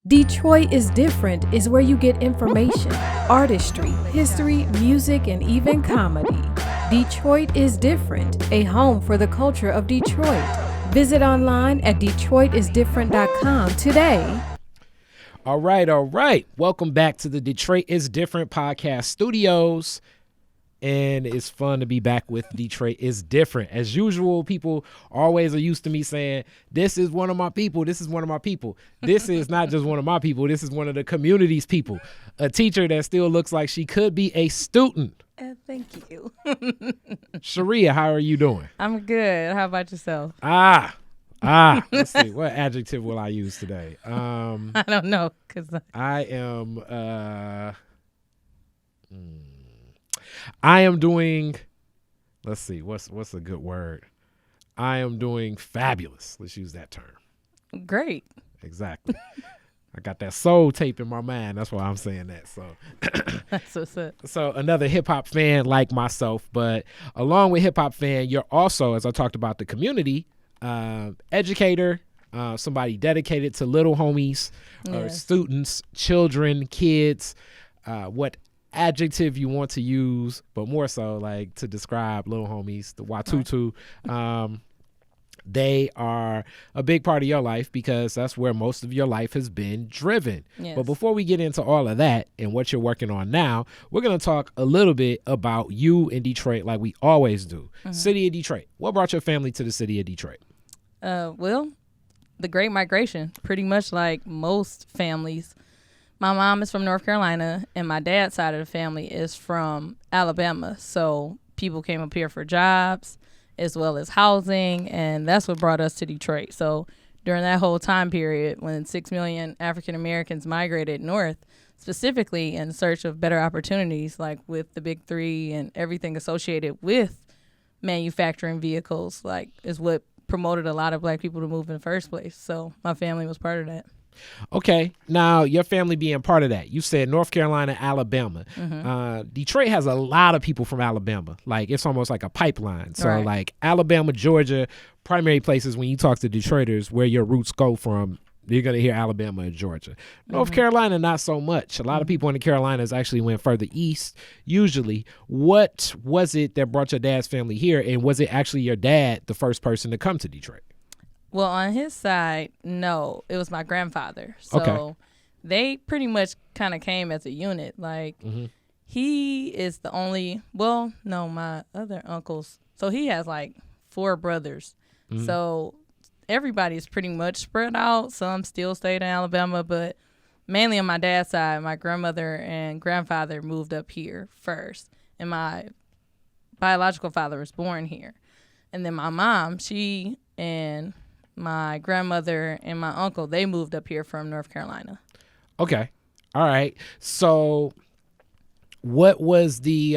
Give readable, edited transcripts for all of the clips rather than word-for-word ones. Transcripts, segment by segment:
Detroit is Different is where you get information, artistry, history, music, and even comedy. Detroit is Different, a home for the culture of Detroit. Visit online at DetroitisDifferent.com today. All right. Welcome back to the Detroit is Different podcast studios. And it's fun to be back with Detroit is Different. As usual, people always are used to me saying, this is one of my people. This is one of my people. This is not just one of my people. This is one of the community's people. A teacher that still looks like she could be a student. Thank you. Sharea, how are you doing? I'm good. How about yourself? Let's see. What adjective will I use today? I don't know. I am doing, let's see, what's a good word? I am doing fabulous. Let's use that term. Great. Exactly. I got that soul tape in my mind. That's why I'm saying that. So that's what's up. So another hip hop fan like myself, but along with hip hop fan, you're also, as I talked about the community, educator, somebody dedicated to little homies, or students, children, kids, what adjective you want to use, but more so like to describe little homies, the Watutu. They are a big part of your life because that's where most of your life has been driven. Yes. But before we get into all of that and what you're working on now, we're going to talk a little bit about you in Detroit like we always do. Mm-hmm. City of Detroit. What brought your family to the city of Detroit? Well, the Great Migration, pretty much like most families. My mom is from North Carolina, and my dad's side of the family is from Alabama. So people came up here for jobs as well as housing, and that's what brought us to Detroit. So during that whole time period, when 6 million African Americans migrated north, specifically in search of better opportunities, like with the Big Three and everything associated with manufacturing vehicles, like is what promoted a lot of black people to move in the first place. So my family was part of that. Okay. Now, your family being part of that, you said North Carolina, Alabama. Mm-hmm. Detroit has a lot of people from Alabama. Like, it's almost like a pipeline. So, right. Like, Alabama, Georgia, primary places when you talk to Detroiters where your roots go from, you're going to hear Alabama and Georgia. North Carolina, not so much. A lot of people in the Carolinas actually went further east, usually. What was it that brought your dad's family here, and was it actually your dad the first person to come to Detroit? Well, on his side, no, it was my grandfather. So they pretty much kind of came as a unit. Like, he is the only, my other uncles. So he has like 4 brothers. Mm-hmm. So everybody is pretty much spread out. Some still stayed in Alabama, but mainly on my dad's side, my grandmother and grandfather moved up here first. And my biological father was born here. And then my mom, she and my grandmother and my uncle, they moved up here from North Carolina. Okay. All right. So what was the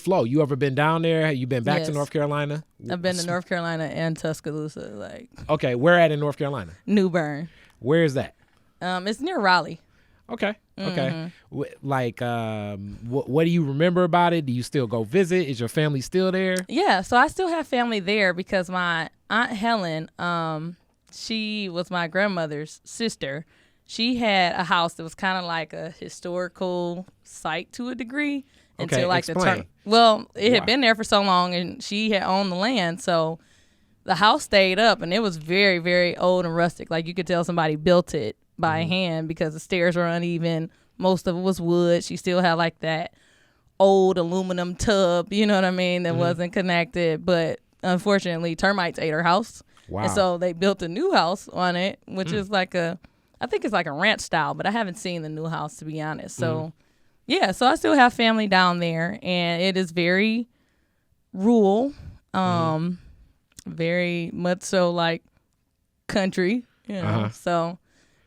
flow? You ever been down there? Have you been back to North Carolina? I've been to North Carolina and Tuscaloosa. Okay. Where at in North Carolina? New Bern. Where is that? It's near Raleigh. Okay. Okay. Like, what do you remember about it? Do you still go visit? Is your family still there? Yeah. So I still have family there because my Aunt Helen, she was my grandmother's sister. She had a house that was kind of like a historical site to a degree until like explain. It had been there for so long and she had owned the land. So the house stayed up and it was very, very old and rustic. Like you could tell somebody built it by hand because the stairs were uneven. Most of it was wood. She still had like that old aluminum tub, you know what I mean, that wasn't connected. But unfortunately, termites ate her house. Wow. And so they built a new house on it, which is like I think it's like a ranch style, but I haven't seen the new house to be honest. So so I still have family down there and it is very rural, very much so like country, you know, so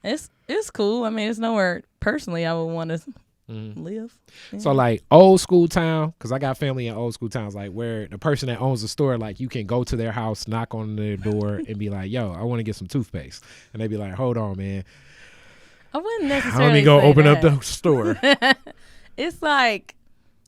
it's cool. I mean, it's nowhere personally I would want to live. Yeah. So like old school town, because I got family in old school towns, like where the person that owns the store, like you can go to their house, knock on their door and be like, yo, I want to get some toothpaste. And they be like, hold on, man. I wouldn't necessarily Let me go say open that. up the store. It's like,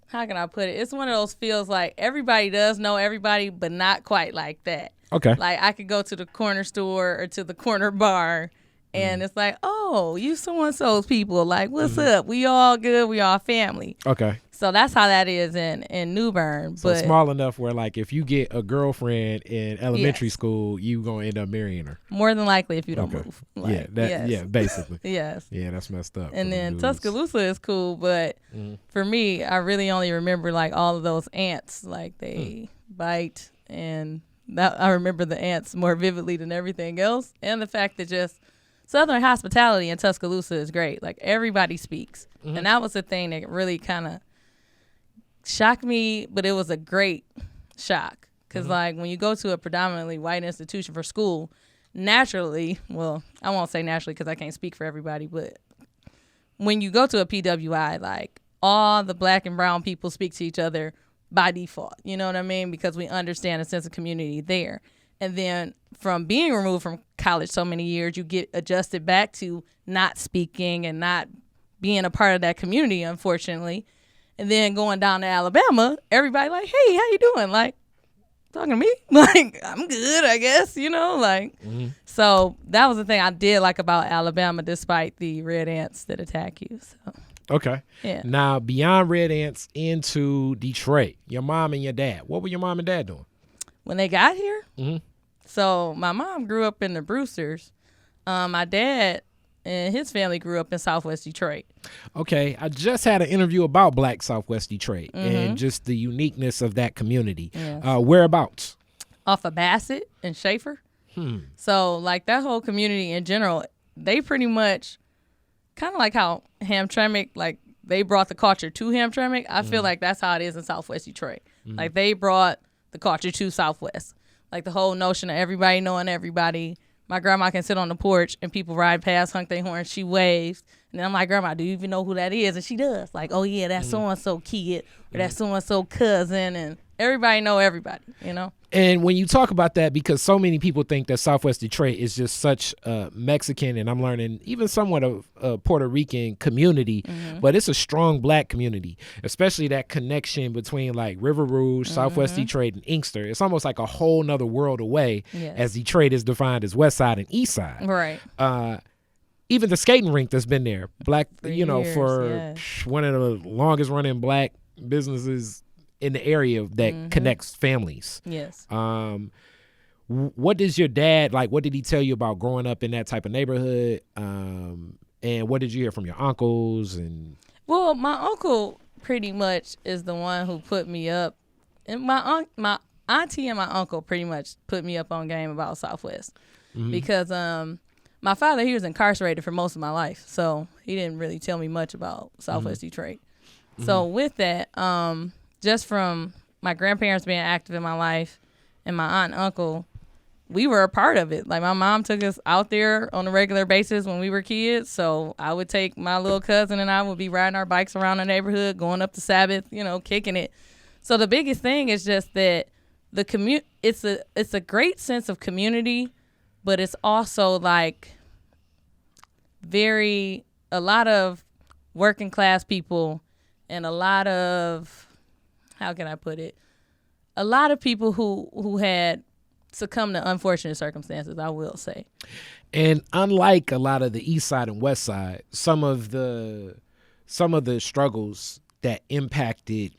how can I put it? It's one of those feels like everybody does know everybody, but not quite like that. Okay. Like I could go to the corner store or to the corner bar And it's like, oh, you so-and-so's people. Like, what's up? We all good. We all family. Okay. So that's how that is in New Bern. So but small enough where, like, if you get a girlfriend in elementary school, you going to end up marrying her. More than likely if you don't move. Like, yeah, basically. Yes. Yeah, that's messed up. And then Tuscaloosa is cool, but for me, I really only remember, like, all of those ants. Like, they bite, and that I remember the ants more vividly than everything else. And the fact that just Southern hospitality in Tuscaloosa is great. Like, everybody speaks. And that was the thing that really kind of shocked me, but it was a great shock. Because, like, when you go to a predominantly white institution for school, naturally, well, I won't say naturally because I can't speak for everybody, but when you go to a PWI, like, all the black and brown people speak to each other by default. You know what I mean? Because we understand a sense of community there. And then from being removed from college so many years, you get adjusted back to not speaking and not being a part of that community, unfortunately. And then going down to Alabama, everybody like, hey, how you doing? Like, talking to me? Like, I'm good, I guess, you know? Like, so that was the thing I did like about Alabama, despite the red ants that attack you. So. Okay. Yeah. Now, beyond red ants into Detroit, your mom and your dad, what were your mom and dad doing? When they got here? So my mom grew up in the Brewsters. My dad and his family grew up in Southwest Detroit. Okay. I just had an interview about Black Southwest Detroit and just the uniqueness of that community. Yes. Whereabouts? Off of Bassett and Schaefer. So, like, that whole community in general, they pretty much kind of like how Hamtramck, like, they brought the culture to Hamtramck. I feel like that's how it is in Southwest Detroit. Like, they brought the culture to Southwest. Like, the whole notion of everybody knowing everybody. My grandma can sit on the porch and people ride past, honk their horn, she waves. And then I'm like, Grandma, do you even know who that is? And she does. Like, oh, yeah, that's so-and-so kid or that's so-and-so cousin. And everybody know everybody, you know? And when you talk about that, because so many people think that Southwest Detroit is just such a Mexican, and I'm learning even somewhat of a Puerto Rican community, but it's a strong black community, especially that connection between like River Rouge, Southwest Detroit, and Inkster. It's almost like a whole nother world away, as Detroit is defined as West Side and East Side. Right. Even the skating rink that's been there, black, For you know, years, for one of the longest running black businesses in the area that connects families. Yes. What does your dad, like, what did he tell you about growing up in that type of neighborhood? And what did you hear from your uncles? And Well, my uncle pretty much is the one who put me up. And my auntie and my uncle pretty much put me up on game about Southwest. Because my father, he was incarcerated for most of my life. So he didn't really tell me much about Southwest Detroit. So with that, just from my grandparents being active in my life and my aunt and uncle, we were a part of it. Like, my mom took us out there on a regular basis when we were kids. So I would take my little cousin and I would be riding our bikes around the neighborhood, going up to Sabbath, you know, kicking it. So the biggest thing is just that the it's a great sense of community, but it's also like a lot of working class people and a lot of, how can I put it? A lot of people who had succumbed to unfortunate circumstances, I will say. And unlike a lot of the East Side and West Side, some of the struggles that impacted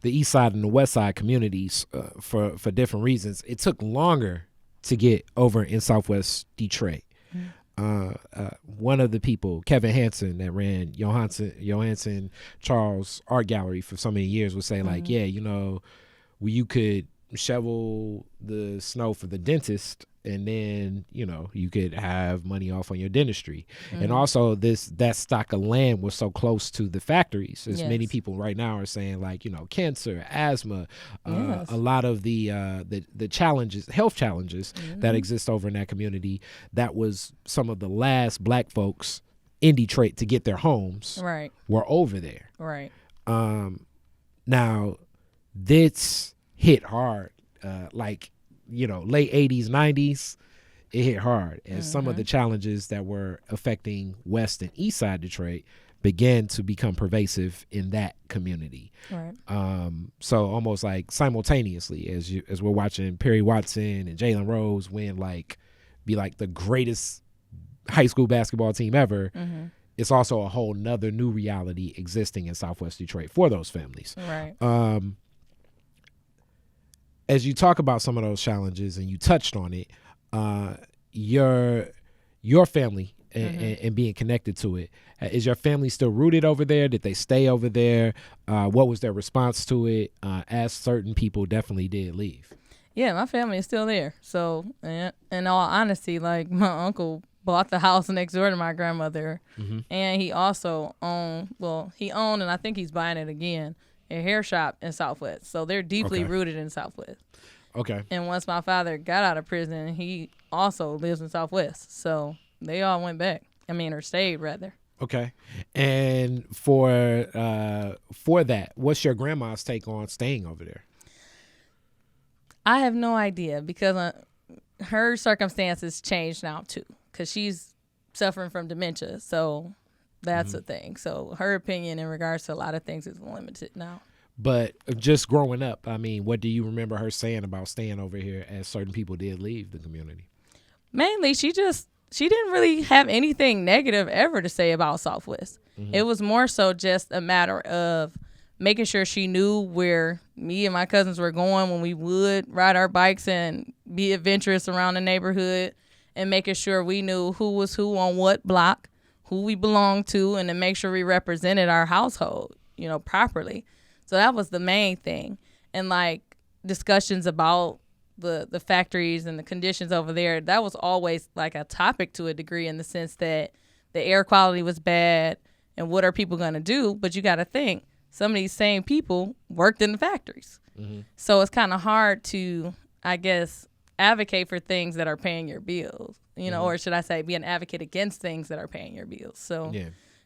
the East Side and the West Side communities for different reasons, it took longer to get over in Southwest Detroit. One of the people, Kevin Hansen, that ran Johansson Charles Art Gallery for so many years, would say, like, yeah, you know, you could shovel the snow for the dentist, and then, you know, you could have money off on your dentistry. And also that stock of land was so close to the factories, as many people right now are saying, like, you know, cancer, asthma, a lot of the challenges, health challenges that exist over in that community. That was some of the last black folks in Detroit to get their homes were over there. Right. Now, this hit hard, like, you know, late 80s, 90s, it hit hard as some of the challenges that were affecting West and East Side Detroit began to become pervasive in that community. Right. So almost like simultaneously as we're watching Perry Watson and Jalen Rose be like the greatest high school basketball team ever, it's also a whole nother new reality existing in Southwest Detroit for those families. Right. As you talk about some of those challenges, and you touched on it, your family and being connected to it, is your family still rooted over there? Did they stay over there? What was their response to it? As certain people definitely did leave. Yeah, my family is still there. So, in all honesty, like, my uncle bought the house next door to my grandmother, and he also owned, and I think he's buying it again, a hair shop in Southwest. So they're deeply rooted in Southwest. Okay. And once my father got out of prison, he also lives in Southwest. So they all went back. Or stayed, rather. Okay. And for that, what's your grandma's take on staying over there? I have no idea, because her circumstances changed now too, because she's suffering from dementia. So that's a thing. So her opinion in regards to a lot of things is limited now. But just growing up, what do you remember her saying about staying over here as certain people did leave the community? Mainly, she didn't really have anything negative ever to say about Southwest. It was more so just a matter of making sure she knew where me and my cousins were going when we would ride our bikes and be adventurous around the neighborhood, and making sure we knew who was who on what block, who we belonged to, and to make sure we represented our household, properly. So that was the main thing. And like discussions about the factories and the conditions over there, that was always like a topic to a degree, in the sense that the air quality was bad and what are people going to do? But you got to think, some of these same people worked in the factories. So it's kind of hard to, I guess, advocate for things that are paying your bills, or should I say be an advocate against things that are paying your bills. So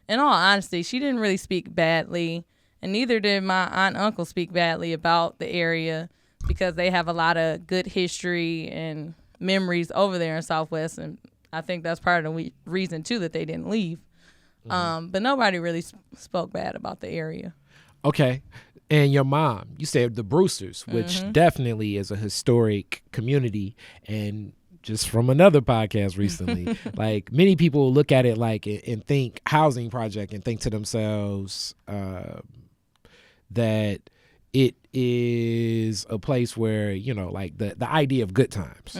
in all honesty, she didn't really speak badly, and neither did my aunt and uncle speak badly about the area, because they have a lot of good history and memories over there in Southwest, and I think that's part of the reason too that they didn't leave. But nobody really spoke bad about the area. Okay. And your mom, you said the Brewsters, which definitely is a historic community. And just from another podcast recently, like, many people look at it like and think housing project and think to themselves that it is a place where, like the idea of good times.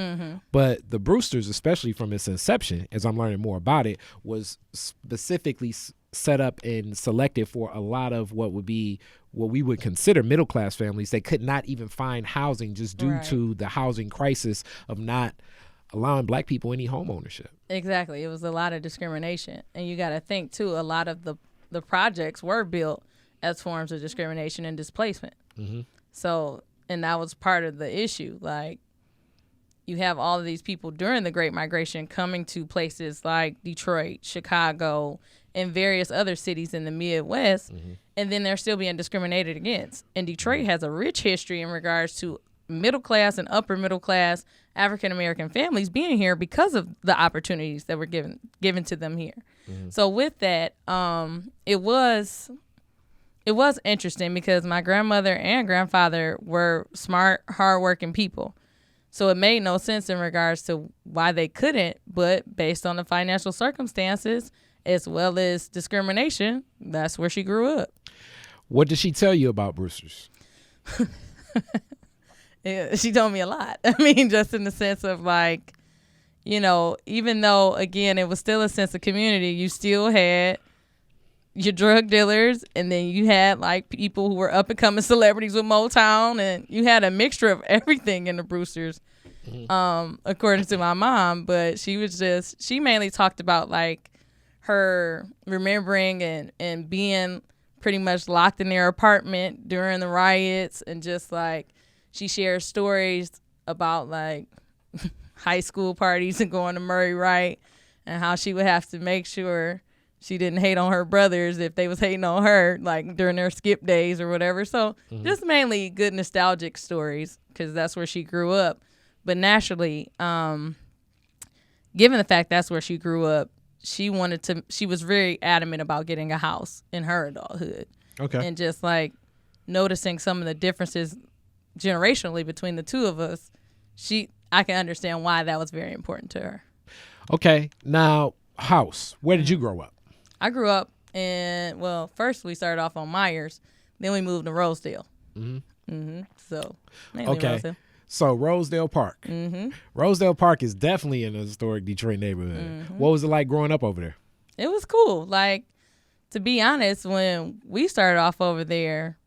But the Brewsters, especially from its inception, as I'm learning more about it, was specifically set up and selected for a lot of what we would consider middle class families. They could not even find housing just due to the housing crisis of not allowing black people any home ownership. Exactly. It was a lot of discrimination. And you got to think too, a lot of the projects were built as forms of discrimination and displacement. So, and that was part of the issue. Like, you have all of these people during the Great Migration coming to places like Detroit, Chicago, and various other cities in the Midwest, and then they're still being discriminated against. And Detroit has a rich history in regards to middle class and upper middle class African American families being here because of the opportunities that were given to them here. So with that, it was interesting, because my grandmother and grandfather were smart, hardworking people. So it made no sense in regards to why they couldn't, but based on the financial circumstances as well as discrimination, that's where she grew up. What did she tell you about Brewsters? Yeah, she told me a lot. Just in the sense of, like, even though, again, it was still a sense of community, you still had your drug dealers, and then you had like people who were up and coming celebrities with Motown, and you had a mixture of everything in the Brewsters, according to my mom. But she mainly talked about like her remembering and being pretty much locked in their apartment during the riots, and just like she shares stories about like high school parties and going to Murray Wright, and how she would have to make sure she didn't hate on her brothers if they was hating on her, like during their skip days or whatever. So just mainly good nostalgic stories, because that's where she grew up. But naturally, given the fact that's where she grew up, she was very adamant about getting a house in her adulthood. Okay. And just like noticing some of the differences generationally between the two of us, I can understand why that was very important to her. Okay. Now, house. Where did you grow up? I grew up first we started off on Myers, then we moved to Rosedale. So mainly Rosedale. So Rosedale Park. Rosedale Park is definitely in a historic Detroit neighborhood. What was it like growing up over there? It was cool. Like, to be honest, when we started off over there,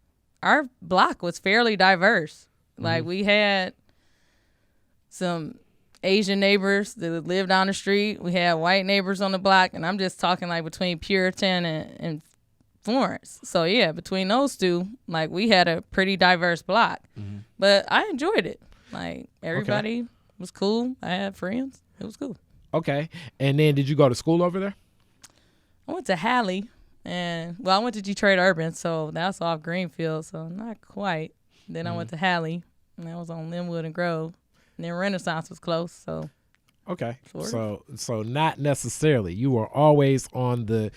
our block was fairly diverse. Like, we had some Asian neighbors that lived down the street. We had white neighbors on the block, and I'm just talking like between Puritan and Florence. So yeah, between those two, like, we had a pretty diverse block. But I enjoyed it. Like, everybody was cool. I had friends. It was cool. Okay. And then did you go to school over there? I went to Halley, and I went to Detroit Urban, so that's off Greenfield, so not quite. Then I went to Halley, and that was on Linwood and Grove. And then Renaissance was close, so. Okay. Sort of. So not necessarily. You were always on the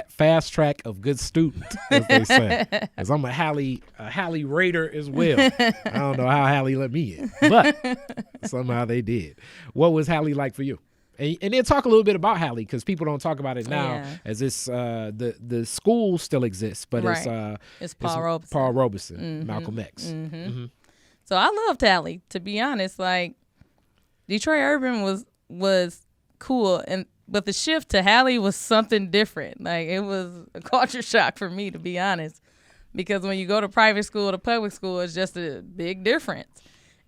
fast track of good student, as they say. Because I'm a Halley Raider as well. I don't know how Halley let me in, but somehow they did. What was Halley like for you? And then talk a little bit about Halley, because people don't talk about it now as it's the school still exists, but it's Paul Robeson. Paul Robeson, Malcolm X. So I loved Halley, to be honest. Like, Detroit Urban was cool, but the shift to Halley was something different. Like, it was a culture shock for me, to be honest, because when you go to private school to public school, it's just a big difference.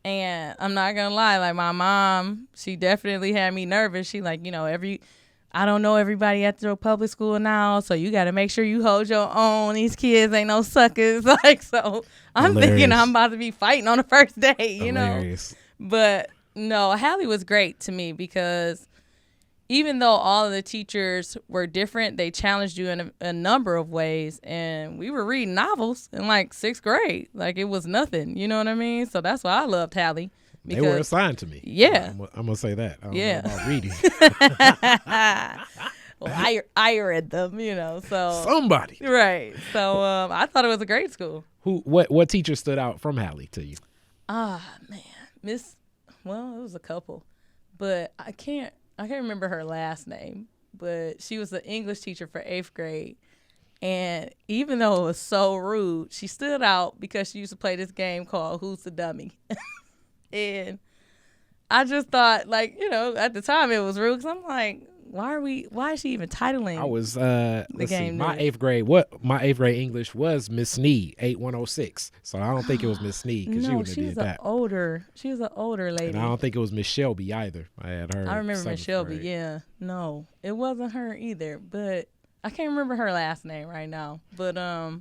And I'm not gonna lie, like, my mom, she definitely had me nervous. She like, I don't know everybody at the public school now, so you got to make sure you hold your own. These kids ain't no suckers. Like, so I'm thinking I'm about to be fighting on the first day, you know. But no, Halley was great to me because even though all of the teachers were different, they challenged you in a number of ways. And we were reading novels in like 6th grade. Like, it was nothing. You know what I mean? So that's why I loved Halley. They were assigned to me. Yeah. I'm going to say that. I don't know about reading. Well, I read them, so. Somebody. Right. So I thought it was a great school. What teacher stood out from Halley to you? Man. It was a couple. But I can't remember her last name. But she was an English teacher for 8th grade. And even though it was so rude, she stood out because she used to play this game called Who's the Dummy? And I just thought, like, at the time it was rude, because I'm like, why is she even titling? I was the game? My 8th grade English was Miss Sneed, 8106. So I don't think it was Miss Sneed, because she wouldn't have did that. She was an older lady. And I don't think it was Miss Shelby either. I had her. I remember Miss Shelby. Grade. Yeah, no, it wasn't her either. But I can't remember her last name right now. But the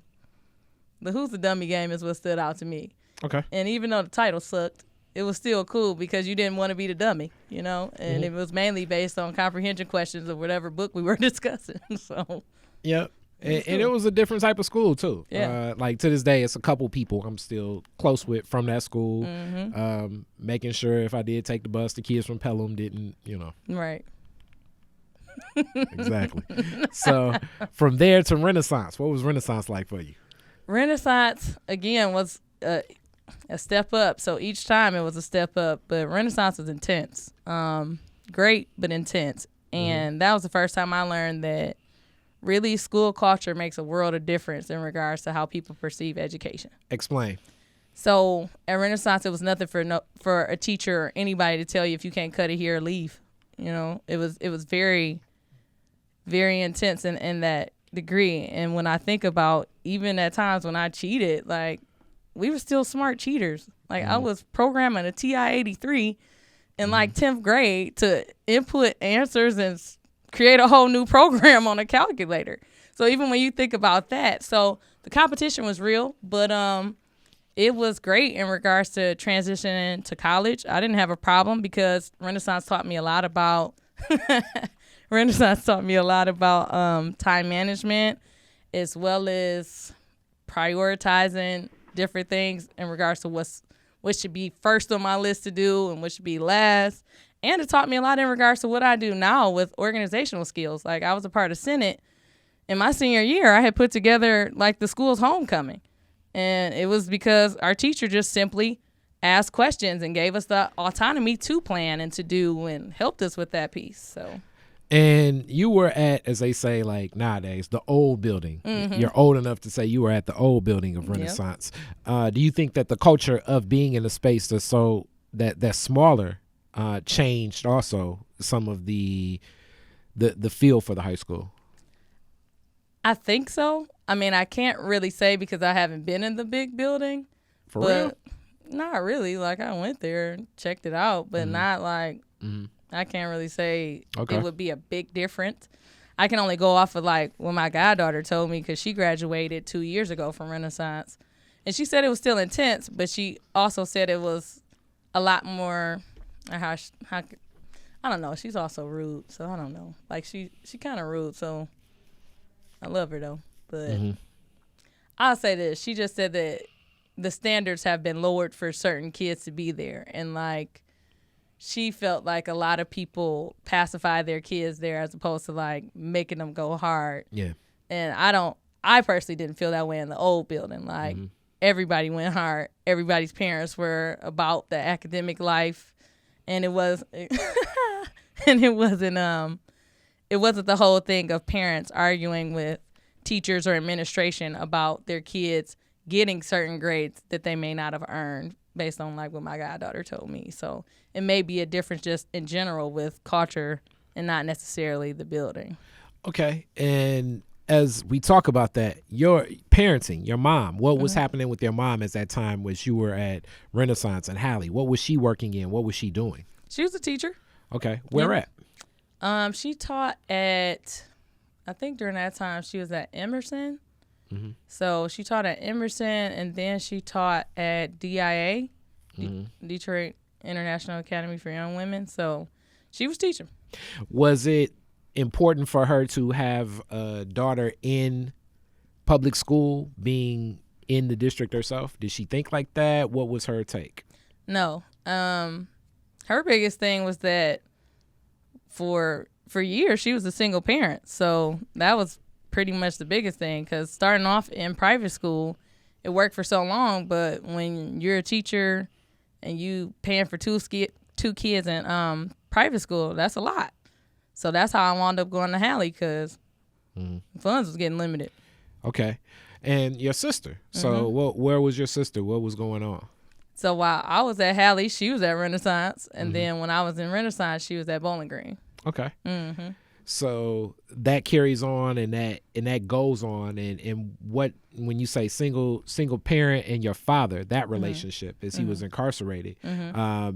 Who's the Dummy game is what stood out to me. Okay. And even though the title sucked, it was still cool because you didn't want to be the dummy, and it was mainly based on comprehension questions of whatever book we were discussing. So, yep. And it was a different type of school too. Yeah. Like, to this day, it's a couple people I'm still close with from that school. Making sure if I did take the bus, the kids from Pelham didn't, Right. Exactly. So from there to Renaissance, what was Renaissance like for you? Renaissance, again, was a step up. So each time it was a step up, but Renaissance was intense. Great, but intense. And that was the first time I learned that really school culture makes a world of difference in regards to how people perceive education. Explain. So at Renaissance, it was nothing for a teacher or anybody to tell you if you can't cut it here, leave. It was very, very intense in that degree. And when I think about even at times when I cheated, like, we were still smart cheaters. Like, I was programming a TI-83 in like 10th grade to input answers and create a whole new program on a calculator. So even when you think about that, so the competition was real, but it was great in regards to transitioning to college. I didn't have a problem because Renaissance taught me a lot about time management, as well as prioritizing different things in regards to what should be first on my list to do and what should be last. And it taught me a lot in regards to what I do now with organizational skills. Like, I was a part of Senate. In my senior year, I had put together like the school's homecoming. And it was because our teacher just simply asked questions and gave us the autonomy to plan and to do and helped us with that piece. So And you were at, as they say, like nowadays, the old building. You're old enough to say you were at the old building of Renaissance. Yep. Do you think that the culture of being in a space that's smaller changed also some of the feel for the high school? I think so. I mean, I can't really say because I haven't been in the big building. For real? Not really. Like, I went there and checked it out, but not like, I can't really say it would be a big difference. I can only go off of like what my goddaughter told me because she graduated 2 years ago from Renaissance. And she said it was still intense, but she also said it was a lot more, I don't know. She's also rude, so I don't know. Like, she kind of rude, so I love her, though. But I'll say this. She just said that the standards have been lowered for certain kids to be there. And, like, she felt like a lot of people pacify their kids there as opposed to, like, making them go hard. Yeah. And I personally didn't feel that way in the old building. Like, everybody went hard. Everybody's parents were about the academic life. And it wasn't the whole thing of parents arguing with teachers or administration about their kids getting certain grades that they may not have earned based on like what my goddaughter told me. So it may be a difference just in general with culture and not necessarily the building. Okay. And as we talk about that, your parenting, your mom, what was happening with your mom at that time when you were at Renaissance and Halle? What was she working in? What was she doing? She was a teacher. Okay. Where at? She taught at, I think during that time she was at Emerson. So she taught at Emerson, and then she taught at DIA, Detroit International Academy for Young Women. So she was teaching. Was it important for her to have a daughter in public school, being in the district herself? Did she think like that? What was her take? No. Her biggest thing was that for years she was a single parent. So that was pretty much the biggest thing, because starting off in private school, it worked for so long, but when you're a teacher and you paying for two kids in private school, that's a lot. So that's how I wound up going to Halle, because funds was getting limited. Okay. And your sister. So where was your sister? What was going on? So while I was at Halle, she was at Renaissance. And then when I was in Renaissance, she was at Bowling Green. Okay. So that carries on and that goes on. And what, when you say single parent and your father, that relationship as he was incarcerated,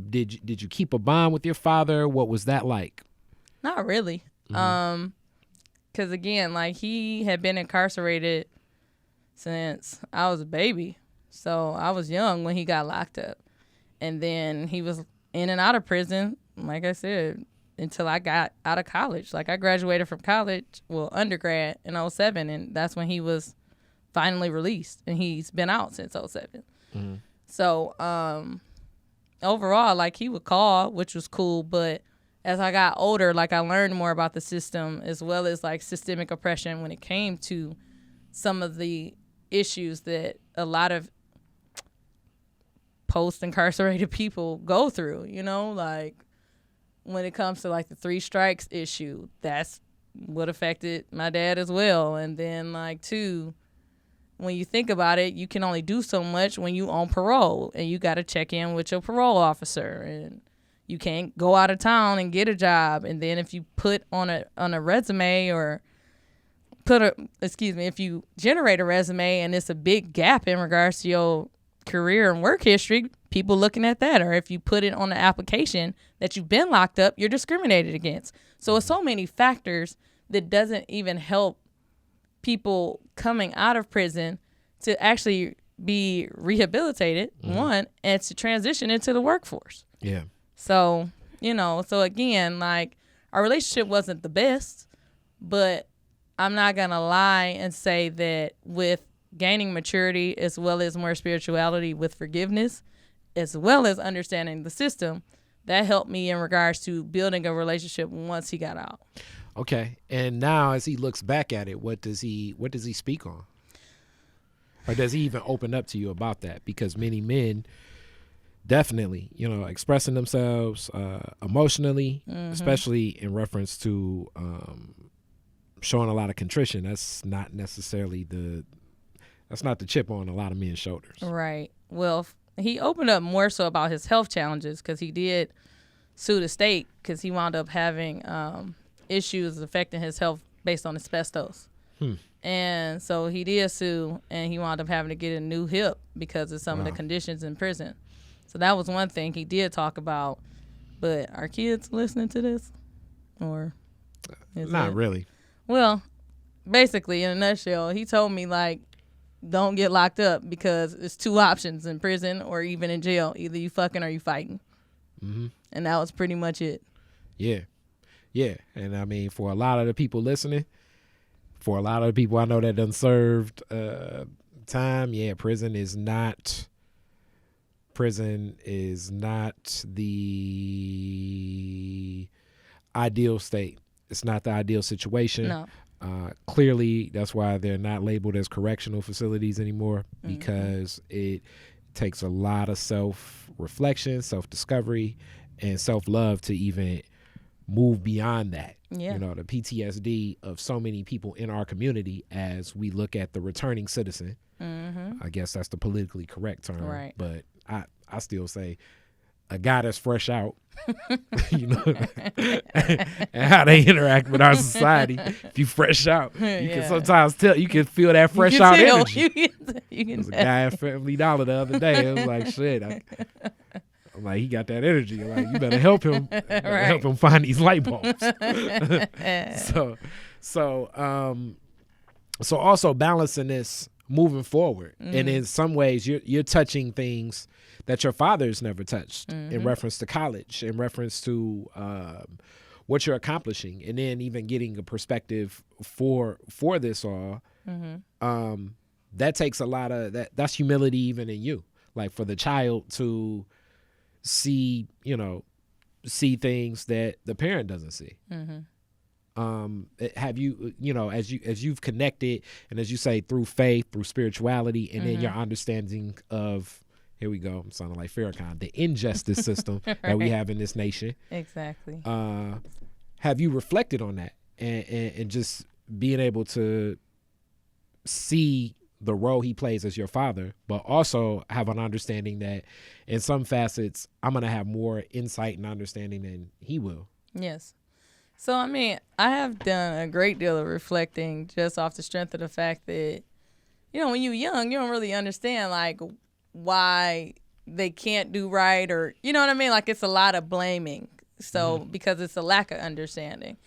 did you keep a bond with your father? What was that like? Not really. 'Cause again, like, he had been incarcerated since I was a baby. So I was young when he got locked up. And then he was in and out of prison, like I said, until I got out of college. Like, I graduated from college, undergrad in 2007, and that's when he was finally released. And he's been out since 2007. So overall, like, he would call, which was cool, but as I got older, like, I learned more about the system as well as, like, systemic oppression when it came to some of the issues that a lot of post-incarcerated people go through, you know? Like, when it comes to, like, the 3 strikes issue, that's what affected my dad as well. And then, like, 2, when you think about it, you can only do so much when you on parole, and you got to check in with your parole officer, and you can't go out of town and get a job. And then if you put on a resume or if you generate a resume and it's a big gap in regards to your career and work history, people looking at that. Or if you put it on the application that you've been locked up, you're discriminated against. So it's so many factors that doesn't even help people coming out of prison to actually be rehabilitated, one, and to transition into the workforce. Yeah. So, so again, like, our relationship wasn't the best, but I'm not going to lie and say that with gaining maturity as well as more spirituality with forgiveness, as well as understanding the system, that helped me in regards to building a relationship once he got out. Okay. And now as he looks back at it, what does he speak on? Or does he even open up to you about that? Because many men definitely, expressing themselves emotionally, especially in reference to showing a lot of contrition. That's not necessarily that's not the chip on a lot of men's shoulders. Right. Well, he opened up more so about his health challenges because he did sue the state because he wound up having issues affecting his health based on asbestos. And so he did sue, and he wound up having to get a new hip because of some of the conditions in prison. So that was one thing he did talk about. But are kids listening to this? Or not really. Well, basically, in a nutshell, he told me, don't get locked up because it's two options in prison or even in jail. Either you fucking or you fighting. Mm-hmm. And that was pretty much it. Yeah. Yeah. And I mean, for a lot of the people listening, for a lot of the people I know that done served time, prison is not the ideal state. It's not the ideal situation. No. Clearly, that's why they're not labeled as correctional facilities anymore, because it takes a lot of self-reflection, self-discovery, and self-love to even move beyond that. Yeah. The PTSD of so many people in our community as we look at the returning citizen. I guess that's the politically correct term. Right. But I still say a guy that's fresh out, and how they interact with our society. If you fresh out, you can sometimes tell, you can feel that fresh out energy. There was a guy at Family Dollar the other day. It was like, shit. I'm like, he got that energy. Like, you better help him, help him find these light bulbs. So also balancing this moving forward, and in some ways, you're touching things that your father's never touched in reference to college, in reference to what you're accomplishing, and then even getting a perspective for this all. That takes a lot of that's humility even in you, like for the child to see things that the parent doesn't see. Have you as you've connected, and as you say, through faith, through spirituality, and then your understanding of, here we go, I'm sounding like Farrakhan, the injustice system that we have in this nation. Exactly. Have you reflected on that and just being able to see the role he plays as your father, but also have an understanding that in some facets, I'm going to have more insight and understanding than he will? Yes. So, I mean, I have done a great deal of reflecting just off the strength of the fact that, when you're young, you don't really understand, why they can't do right, or, you know what I mean? It's a lot of blaming. So, because it's a lack of understanding.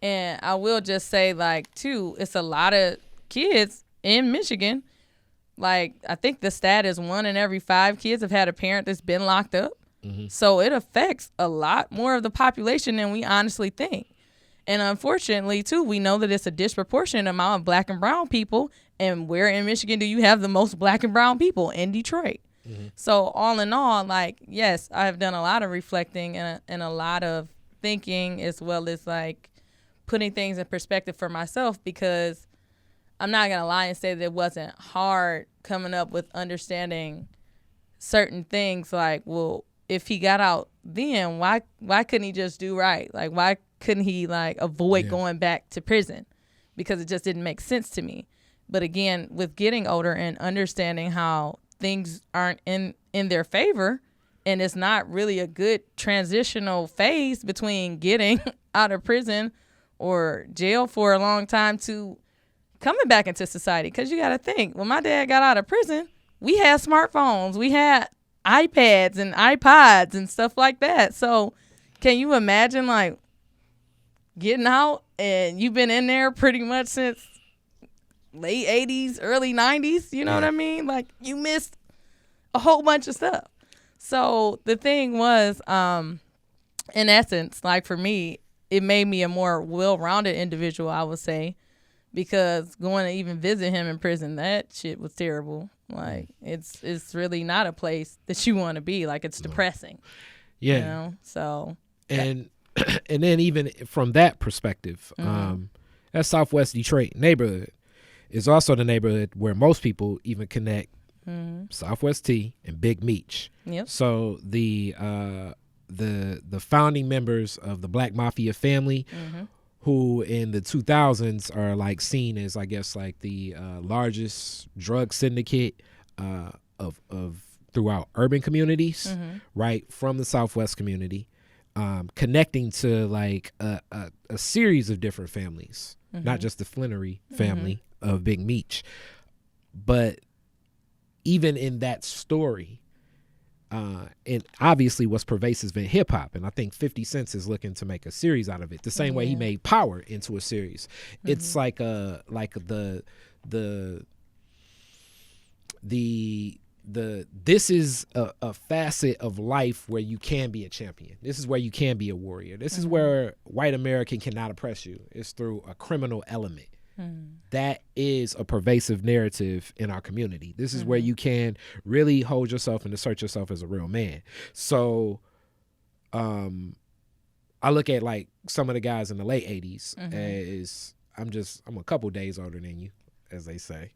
And I will just say, too, it's a lot of kids in Michigan. I think the stat is 1 in every 5 kids have had a parent that's been locked up. So it affects a lot more of the population than we honestly think. And unfortunately, too, we know that it's a disproportionate amount of black and brown people. And where in Michigan do you have the most black and brown people? In Detroit. So all in all, yes, I've done a lot of reflecting and a lot of thinking, as well as putting things in perspective for myself, because I'm not going to lie and say that it wasn't hard coming up with understanding certain things. Well, if he got out then, why couldn't he just do right? Why couldn't he avoid going back to prison? Because it just didn't make sense to me. But again, with getting older and understanding how things aren't in their favor, and it's not really a good transitional phase between getting out of prison or jail for a long time to coming back into society. Because you got to think, when my dad got out of prison, we had smartphones, we had iPads and iPods and stuff like that. So can you imagine getting out and you've been in there pretty much since late 80s, early 90s? You know what I mean? You missed a whole bunch of stuff. So the thing was, in essence, for me, it made me a more well-rounded individual, I would say, because going to even visit him in prison, that shit was terrible. It's really not a place that you want to be. It's depressing. Yeah. So. And and then even from that perspective, that Southwest Detroit neighborhood is also the neighborhood where most people even connect Southwest T, and Big Meech. Yep. So the founding members of the Black Mafia family, who in the 2000s are like seen as, I guess, like the largest drug syndicate of throughout urban communities, right, from the Southwest community, connecting to like a series of different families, not just the Flannery family of Big Meech, but even in that story, and obviously what's pervasive in hip hop, and I think 50 Cent is looking to make a series out of it, the same way he made Power into a series. It's like the this is a facet of life where you can be a champion. This is where you can be a warrior. This is where white America cannot oppress you. It's through a criminal element. That is a pervasive narrative in our community. This is where you can really hold yourself and assert yourself as a real man. So I look at like some of the guys in the late 80s as I'm a couple days older than you, as they say.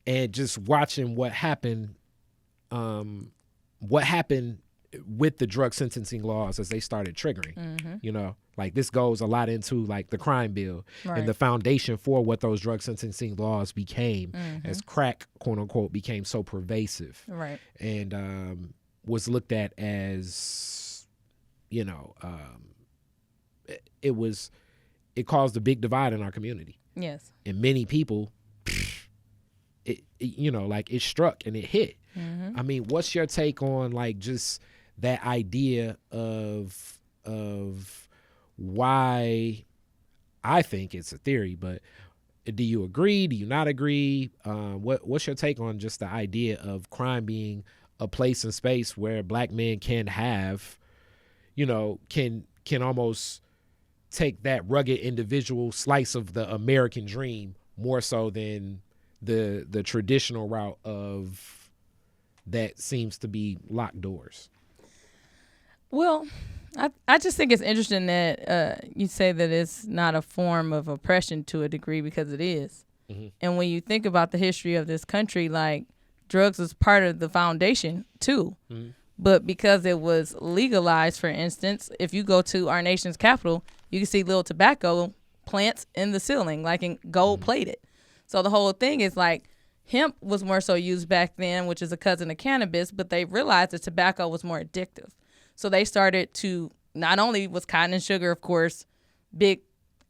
And just watching what happened with the drug sentencing laws as they started triggering, you know, like this goes a lot into like the crime bill and the foundation for what those drug sentencing laws became as crack, quote unquote, became so pervasive, and was looked at as, you know, it caused a big divide in our community. Yes. And many people, it you know, like it struck and it hit. I mean, what's your take on like just that idea of why? I think it's a theory, but do you agree? Do you not agree? What's your take on just the idea of crime being a place and space where black men can have, you know, can almost take that rugged individual slice of the American dream more so than the traditional route of that seems to be locked doors? Well, I just think it's interesting that you say that it's not a form of oppression to a degree, because it is. And when you think about the history of this country, like drugs was part of the foundation too. But because it was legalized, for instance, if you go to our nation's capital, you can see little tobacco plants in the ceiling, like in gold plated. So the whole thing is like hemp was more so used back then, which is a cousin of cannabis, but they realized that tobacco was more addictive. So they started to, not only was cotton and sugar, of course, big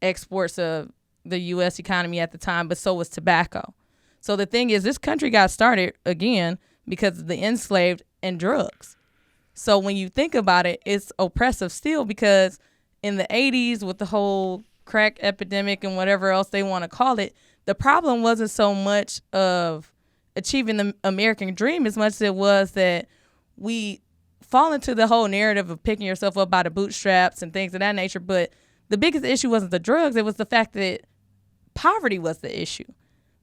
exports of the U.S. economy at the time, but so was tobacco. So the thing is, this country got started, again, because of the enslaved and drugs. So when you think about it, it's oppressive still, because in the 80s with the whole crack epidemic and whatever else they want to call it, the problem wasn't so much of achieving the American dream as much as it was that we fall into the whole narrative of picking yourself up by the bootstraps and things of that nature. But the biggest issue wasn't the drugs. It was the fact that poverty was the issue.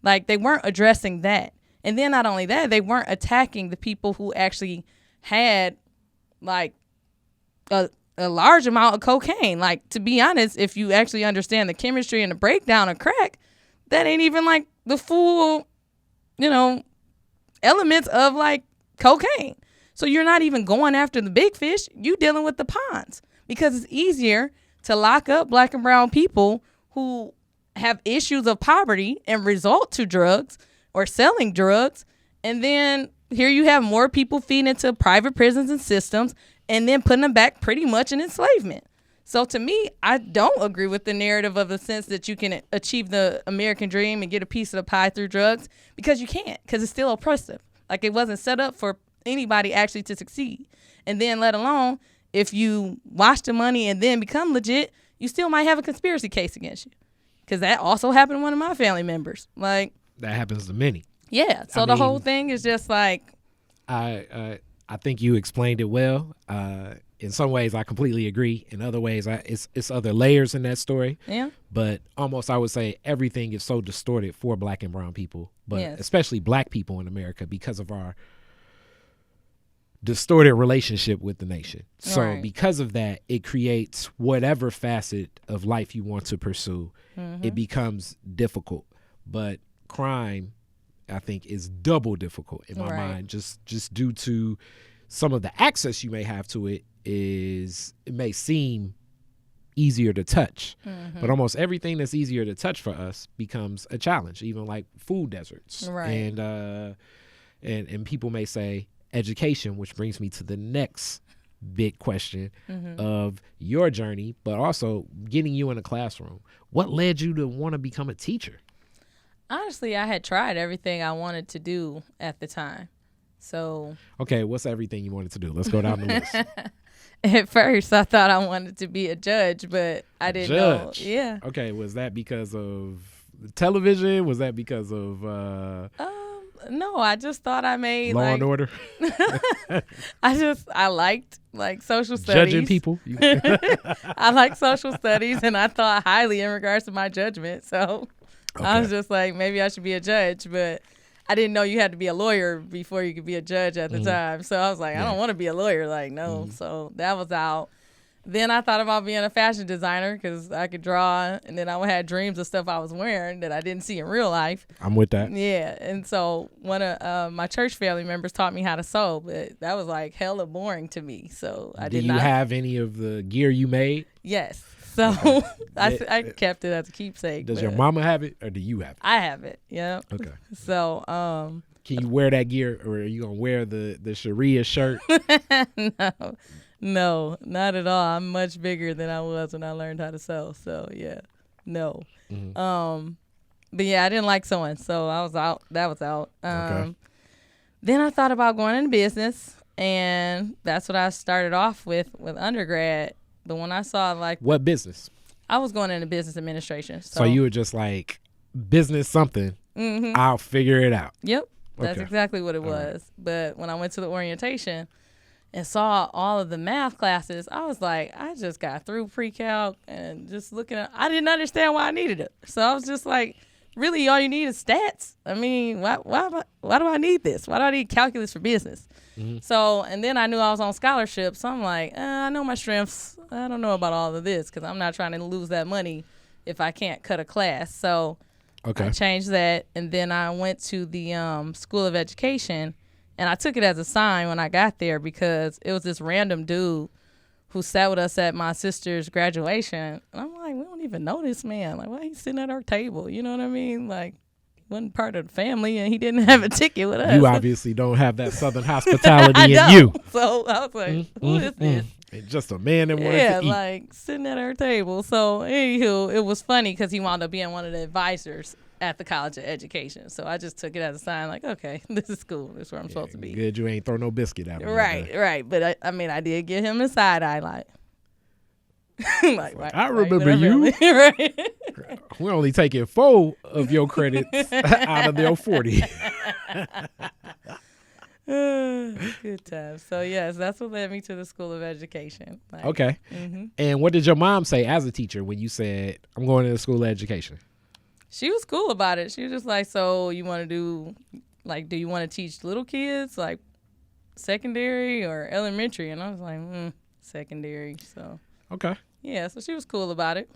Like, they weren't addressing that. And then not only that, they weren't attacking the people who actually had, like, a large amount of cocaine. Like, to be honest, if you actually understand the chemistry and the breakdown of crack, that ain't even, like, the full, you know, elements of, like, cocaine. So you're not even going after the big fish. You dealing with the ponds, because it's easier to lock up black and brown people who have issues of poverty and resort to drugs or selling drugs. And then here you have more people feeding into private prisons and systems and then putting them back pretty much in enslavement. So to me, I don't agree with the narrative of the sense that you can achieve the American dream and get a piece of the pie through drugs, because you can't, because it's still oppressive. Like, it wasn't set up for anybody actually to succeed. And then let alone if you wash the money and then become legit, you still might have a conspiracy case against you, because that also happened to one of my family members. Like, that happens to many. Yeah. So the whole thing is just like, I think you explained it well. In some ways I completely agree. In other ways it's other layers in that story. Yeah. But almost I would say everything is so distorted for black and brown people, but especially black people in America, because of our distorted relationship with the nation. So because of that, it creates whatever facet of life you want to pursue. It becomes difficult. But crime, I think is double difficult in my Right. mind, just due to some of the access you may have to it. It may seem easier to touch, but almost everything that's easier to touch for us becomes a challenge, even like food deserts. Right. And people may say education, which brings me to the next big question of your journey, but also getting you in a classroom. What led you to want to become a teacher? Honestly, I had tried everything I wanted to do at the time. So Okay, what's everything you wanted to do? Let's go down the list. at first I thought I wanted to be a judge, but I didn't know. Yeah. Okay, was that because of television? Was that because of No, I just thought I made Law and Order? I liked like social studies. Judging people? I like social studies, and I thought highly in regards to my judgment. So I was just like, maybe I should be a judge, but I didn't know you had to be a lawyer before you could be a judge at the time. So I was like, I don't want to be a lawyer. Like, no. So that was out. Then I thought about being a fashion designer because I could draw, and then I had dreams of stuff I was wearing that I didn't see in real life. I'm with that. Yeah, and so one of my church family members taught me how to sew, but that was like hella boring to me. So I did not. Do you have any of the gear you made? Yes. So I kept it as a keepsake. Does your mama have it, or do you have it? I have it. Yeah. Okay. So can you wear that gear, or are you gonna wear the Sharea shirt? No, not at all. I'm much bigger than I was when I learned how to sew. So yeah, no. But yeah, I didn't like sewing, so I was out. That was out. Okay. Then I thought about going into business, and that's what I started off with undergrad. But when I saw like What business? I was going into business administration. So you were just like business something. I'll figure it out. Yep, that's Okay. exactly what it was. Right. But when I went to the orientation and saw all of the math classes, I was like, I just got through pre-calc and just looking at, I didn't understand why I needed it. So I was just like, really, all you need is stats? I mean, why do I need this? Why do I need calculus for business? So, and then I knew I was on scholarship, so I'm like, I know my strengths. I don't know about all of this because I'm not trying to lose that money if I can't cut a class. So I changed that, and then I went to the School of Education, and I took it as a sign when I got there because it was this random dude who sat with us at my sister's graduation. And I'm like, we don't even know this man. Like, why he sitting at our table? You know what I mean? Like, he wasn't part of the family, and he didn't have a ticket with us. You obviously don't have that Southern hospitality in you. So I was like, who is this? It's just a man that wanted to eat. Like sitting at our table. So anywho, it was funny because he wound up being one of the advisors at the College of Education. So I just took it as a sign, like, okay, this is cool. This is where I'm supposed to be. Good, you ain't throw no biscuit at him. Right. But I mean, I did give him a side eye, like. I remember you. Right. We're only taking 4 of your credits out of their 40. Good times. So yes, that's what led me to the School of Education. Like, okay. And what did your mom say as a teacher when you said, I'm going to the School of Education? She was cool about it. She was just like, so you want to do you want to teach little kids, like secondary or elementary? And I was like, secondary. So okay. Yeah, so she was cool about it.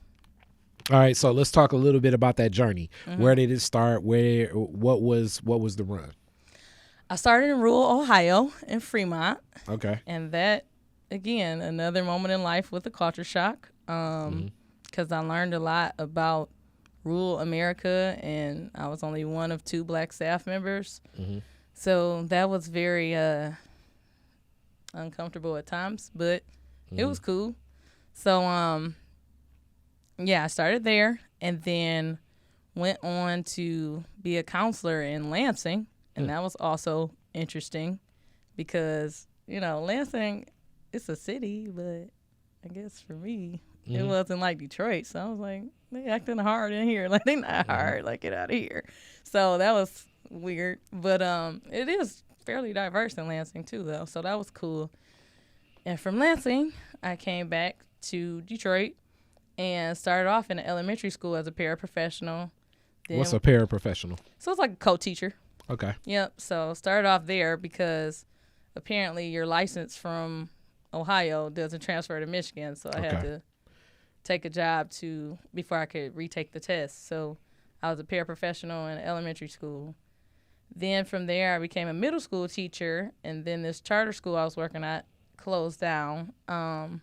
All right, so let's talk a little bit about that journey. Where did it start? What was the run? I started in rural Ohio in Fremont. Okay. And that, again, another moment in life with a culture shock, because I learned a lot about rural America, and I was only one of 2 black staff members. So that was very uncomfortable at times, but it was cool. So, I started there and then went on to be a counselor in Lansing. And that was also interesting because, Lansing, it's a city, but I guess for me, it wasn't like Detroit. So I was like, they acting hard in here. Like, they not hard. Like, get out of here. So that was weird. But it is fairly diverse in Lansing, too, though. So that was cool. And from Lansing, I came back to Detroit and started off in an elementary school as a paraprofessional. Then, what's a paraprofessional? So it's like a co-teacher. Okay. Yep. So started off there because apparently your license from Ohio doesn't transfer to Michigan. So I had to take a job before I could retake the test. So I was a paraprofessional in elementary school. Then from there, I became a middle school teacher, and then this charter school I was working at closed down. So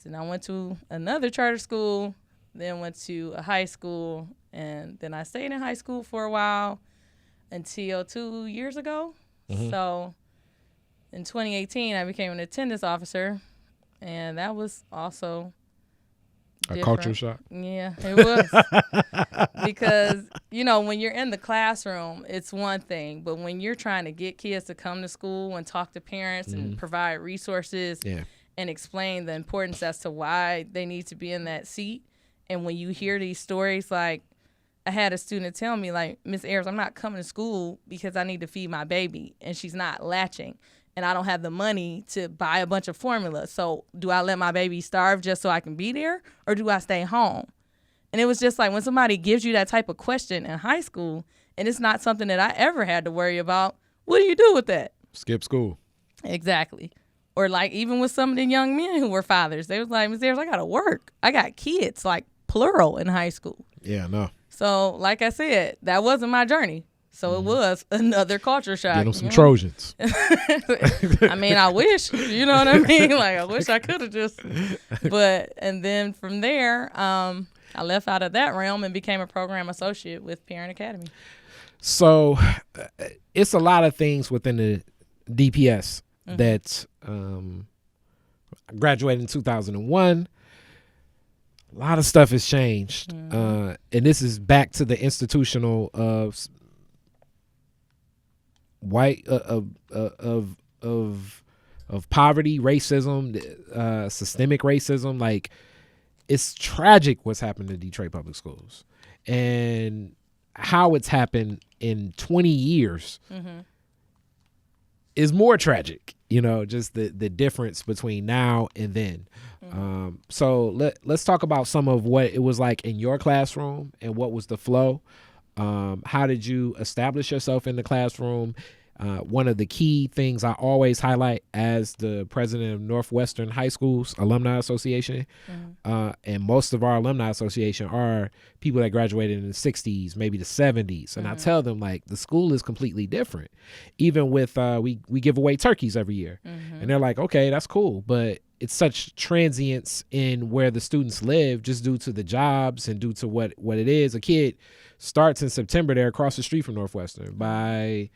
then I went to another charter school, then went to a high school, and then I stayed in high school for a while until 2 years ago. Mm-hmm. So in 2018, I became an attendance officer, and that was also a culture shock. Yeah, it was. Because, you know, when you're in the classroom, it's one thing. But when you're trying to get kids to come to school and talk to parents and provide resources and explain the importance as to why they need to be in that seat. And when you hear these stories, like I had a student tell me, like, Miss Ayers, I'm not coming to school because I need to feed my baby and she's not latching. And I don't have the money to buy a bunch of formula. So do I let my baby starve just so I can be there, or do I stay home? And it was just like when somebody gives you that type of question in high school, and it's not something that I ever had to worry about, what do you do with that? Skip school. Exactly. Or like even with some of the young men who were fathers, they was like, Ms. Ayers, I got to work. I got kids, like plural, in high school. Yeah, no. So like I said, that wasn't my journey. So it was another culture shock. Get them some Trojans. I mean, I wish, you know what I mean? Like, I wish I could have just, and then from there, I left out of that realm and became a program associate with Parent Academy. So it's a lot of things within the DPS that I graduated in 2001. A lot of stuff has changed. And this is back to the institutional white of poverty, racism, systemic racism. Like, it's tragic what's happened to Detroit Public Schools, and how it's happened in 20 years is more tragic. You know, just the difference between now and then. So let's talk about some of what it was like in your classroom and what was the flow. How did you establish yourself in the classroom? One of the key things I always highlight as the president of Northwestern High Schools Alumni Association, and most of our Alumni Association are people that graduated in the 60s, maybe the 70s. And I tell them, like, the school is completely different. Even with, we give away turkeys every year. And they're like, okay, that's cool. But it's such transience in where the students live just due to the jobs and due to what it is. A kid starts in September, they're across the street from Northwestern. By,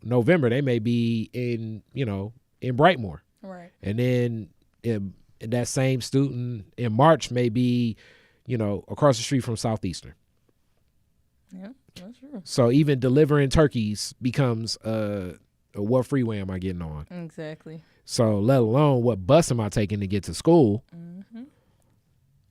November, they may be in Brightmoor. Right. And then that same student in March may be, across the street from Southeastern. Yeah, that's true. So even delivering turkeys becomes what freeway am I getting on? Exactly. So let alone what bus am I taking to get to school?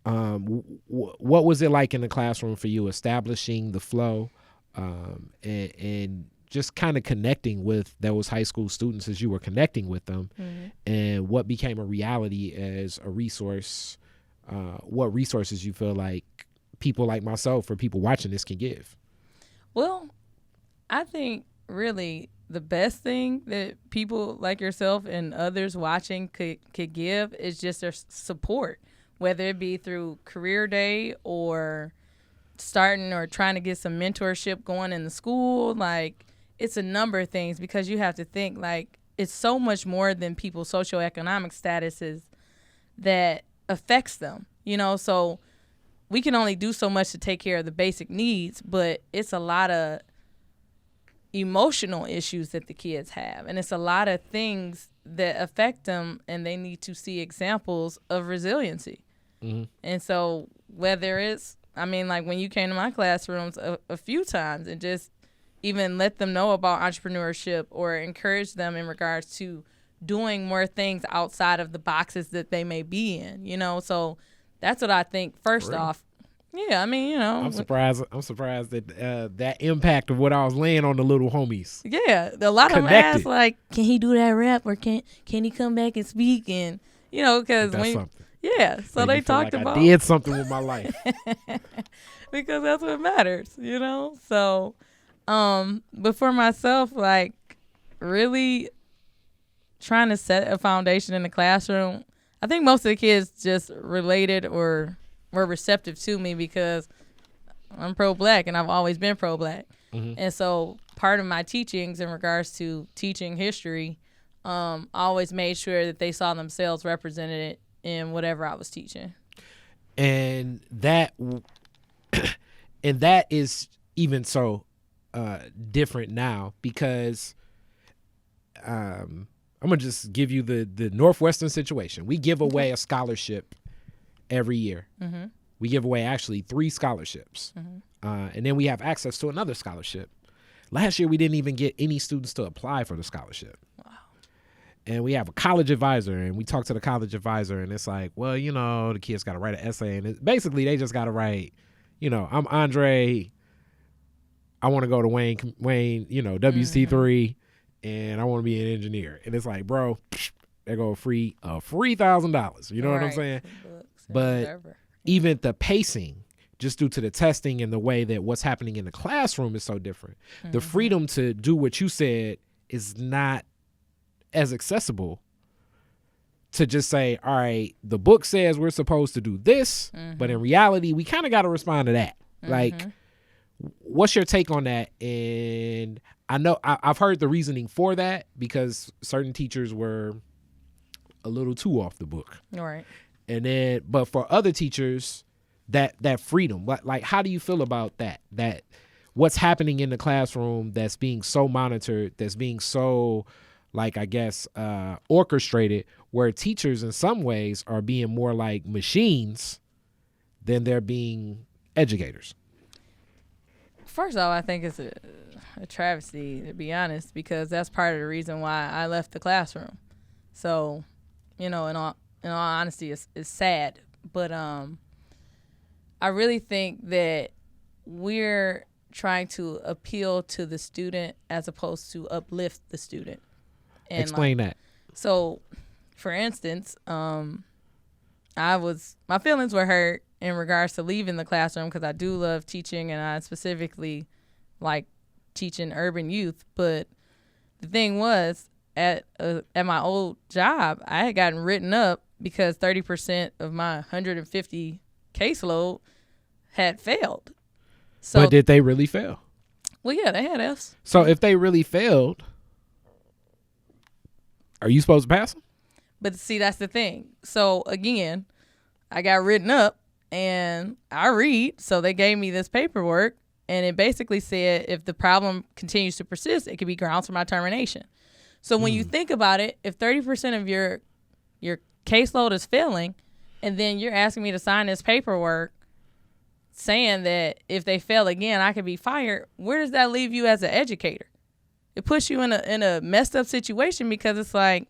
What was it like in the classroom for you, establishing the flow, and just kind of connecting with those high school students as you were connecting with them, and what became a reality as a resource? What resources you feel like people like myself or people watching this can give? Well, I think really the best thing that people like yourself and others watching could give is just their support, whether it be through career day or starting or trying to get some mentorship going in the school. Like, it's a number of things, because you have to think, like, it's so much more than people's socioeconomic statuses that affects them, so we can only do so much to take care of the basic needs, but it's a lot of emotional issues that the kids have, and it's a lot of things that affect them, and they need to see examples of resiliency. And so whether it's, like when you came to my classrooms a few times and just even let them know about entrepreneurship or encourage them in regards to doing more things outside of the boxes that they may be in, so that's what I think first off. Yeah, I'm surprised that that impact of what I was laying on the little homies. Yeah, a lot of them ask, like, can he do that rap, or can he come back and speak? And because so they talked about I did something with my life because that's what matters, So, but for myself, like, really trying to set a foundation in the classroom, I think most of the kids just related or were receptive to me because I'm pro-Black and I've always been pro-Black. And so part of my teachings in regards to teaching history, I always made sure that they saw themselves represented in whatever I was teaching. And that and that is even so different now, because I'm gonna just give you the Northwestern situation. We give away a scholarship every year. Mm-hmm. We give away actually 3 scholarships. Mm-hmm. And then we have access to another scholarship. Last year, we didn't even get any students to apply for the scholarship. Wow. And we have a college advisor, and we talk to the college advisor, and it's like, well, you know, the kids got to write an essay. And basically, they just got to write, you know, I'm Andre. I want to go to Wayne, you know, WC3, mm-hmm. and I want to be an engineer. And it's like, bro, they go free $3,000. You know what I'm saying? But whatever. Even the pacing, just due to the testing and the way that what's happening in the classroom is so different. Mm-hmm. The freedom to do what you said is not as accessible to just say, all right, the book says we're supposed to do this, mm-hmm. but in reality, we kind of got to respond to that. Mm-hmm. Like, what's your take on that? And I know I've heard the reasoning for that, because certain teachers were a little too off the book. All right. And then, but for other teachers, that freedom, like, how do you feel about that? That what's happening in the classroom that's being so monitored, that's being so, like, I guess, orchestrated, where teachers in some ways are being more like machines than they're being educators? First off, I think it's a travesty, to be honest, because that's part of the reason why I left the classroom. So, you know, in all honesty, it's sad. But I really think that we're trying to appeal to the student as opposed to uplift the student. And explain that. So, for instance, my feelings were hurt in regards to leaving the classroom, because I do love teaching, and I specifically like teaching urban youth. But the thing was, at my old job, I had gotten written up because 30% of my 150 caseload had failed. So, but did they really fail? Well, yeah, they had Fs. So if they really failed, are you supposed to pass them? But see, that's the thing. So again, I got written up, and I read, so they gave me this paperwork, and it basically said if the problem continues to persist, it could be grounds for my termination. So when you think about it, if 30% of your caseload is failing, and then you're asking me to sign this paperwork saying that if they fail again, I could be fired, where does that leave you as an educator? It puts you in a messed up situation, because it's like,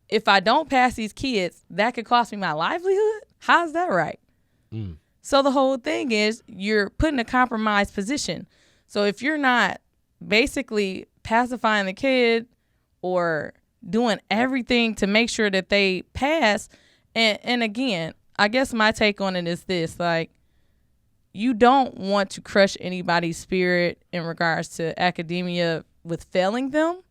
if I don't pass these kids, that could cost me my livelihood? How's that right? So the whole thing is, you're put in a compromised position. So if you're not basically pacifying the kid or doing everything to make sure that they pass, and again, I guess my take on it is this, like, you don't want to crush anybody's spirit in regards to academia with failing them,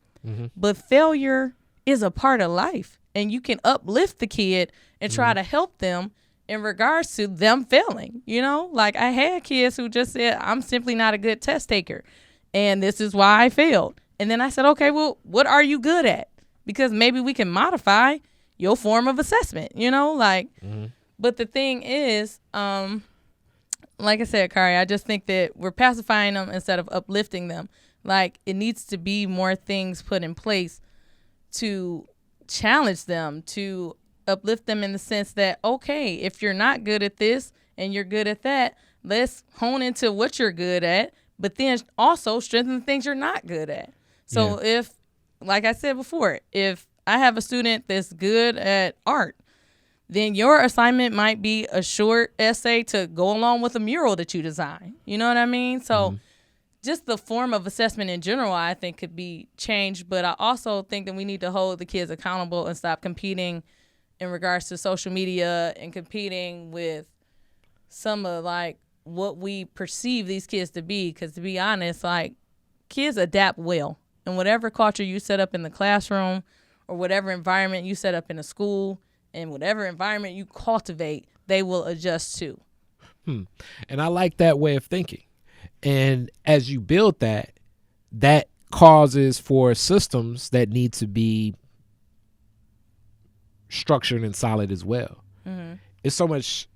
but failure is a part of life, and you can uplift the kid and try to help them in regards to them failing. You know, like, I had kids who just said, I'm simply not a good test taker, and this is why I failed. And then I said, okay, well, what are you good at? Because maybe we can modify your form of assessment, you know, like, but the thing is, like I said, Kari, I just think that we're pacifying them instead of uplifting them. Like, it needs to be more things put in place to challenge them, to uplift them in the sense that, okay, if you're not good at this and you're good at that, let's hone into what you're good at, but then also strengthen the things you're not good at. So if, like I said before, if I have a student that's good at art, then your assignment might be a short essay to go along with a mural that you design. You know what I mean? So just the form of assessment in general, I think, could be changed. But I also think that we need to hold the kids accountable and stop competing in regards to social media and competing with some of, like, what we perceive these kids to be. Because, to be honest, like, kids adapt well. And whatever culture you set up in the classroom, or whatever environment you set up in a school, and whatever environment you cultivate, they will adjust to. And I like that way of thinking. And as you build that, that causes for systems that need to be structured and solid as well. Mm-hmm. It's so much.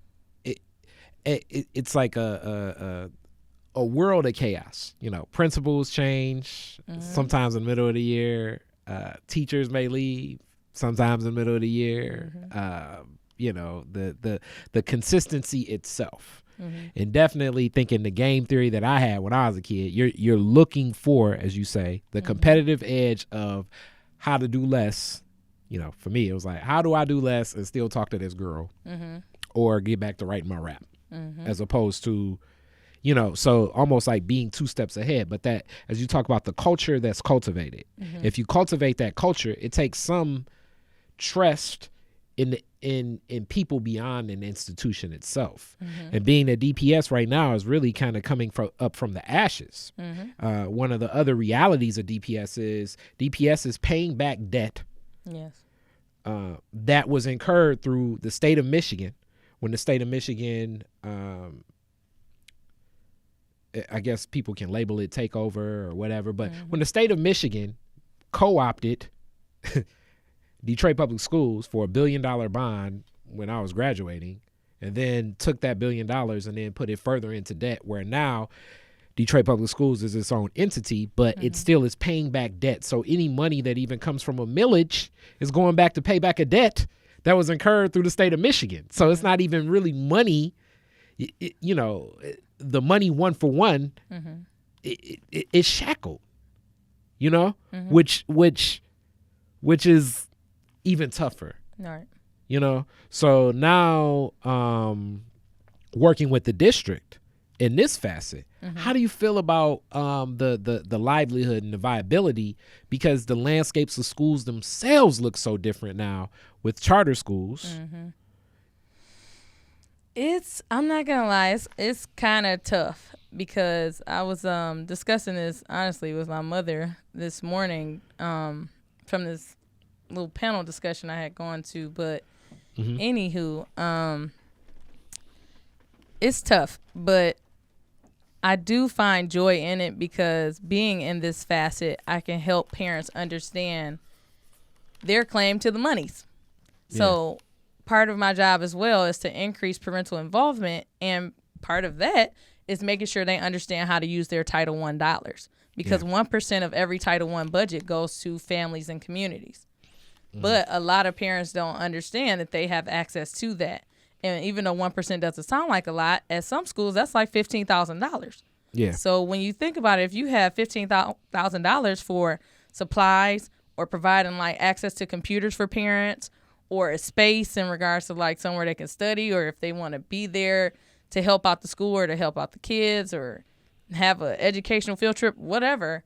It's like a world of chaos. You know, principals change sometimes in the middle of the year. Teachers may leave sometimes in the middle of the year. You know, the consistency itself. And definitely thinking the game theory that I had when I was a kid, you're looking for, as you say, the competitive edge of how to do less. You know, for me, it was like, how do I do less and still talk to this girl or get back to writing my rap as opposed to, you know, so almost like being 2 steps ahead. But that, as you talk about the culture that's cultivated, if you cultivate that culture, it takes some trust in people beyond an institution itself. And being a DPS right now is really kind of coming up from the ashes. One of the other realities of DPS is paying back debt. Yes. That was incurred through the state of Michigan when the state of Michigan, I guess people can label it takeover or whatever, but when the state of Michigan co-opted Detroit Public Schools for $1 billion bond when I was graduating, and then took that $1 billion and then put it further into debt, where now Detroit Public Schools is its own entity, but it still is paying back debt. So any money that even comes from a millage is going back to pay back a debt that was incurred through the state of Michigan. So it's not even really money. You know, the money one for one, it's shackled. You know, which is even tougher. Right. You know, so now working with the district in this facet, how do you feel about the livelihood and the viability? Because the landscapes of schools themselves look so different now with charter schools. I'm not gonna lie, it's kind of tough, because I was discussing this honestly with my mother this morning from this little panel discussion I had gone to. But anywho, it's tough, but I do find joy in it, because being in this facet, I can help parents understand their claim to the monies. So part of my job as well is to increase parental involvement, and part of that is making sure they understand how to use their Title I dollars, because 1% of every Title I budget goes to families and communities. But a lot of parents don't understand that they have access to that. And even though 1% doesn't sound like a lot, at some schools, that's like $15,000. Yeah. So when you think about it, if you have $15,000 for supplies, or providing like access to computers for parents, or a space in regards to like somewhere they can study, or if they want to be there to help out the school or to help out the kids or have an educational field trip, whatever,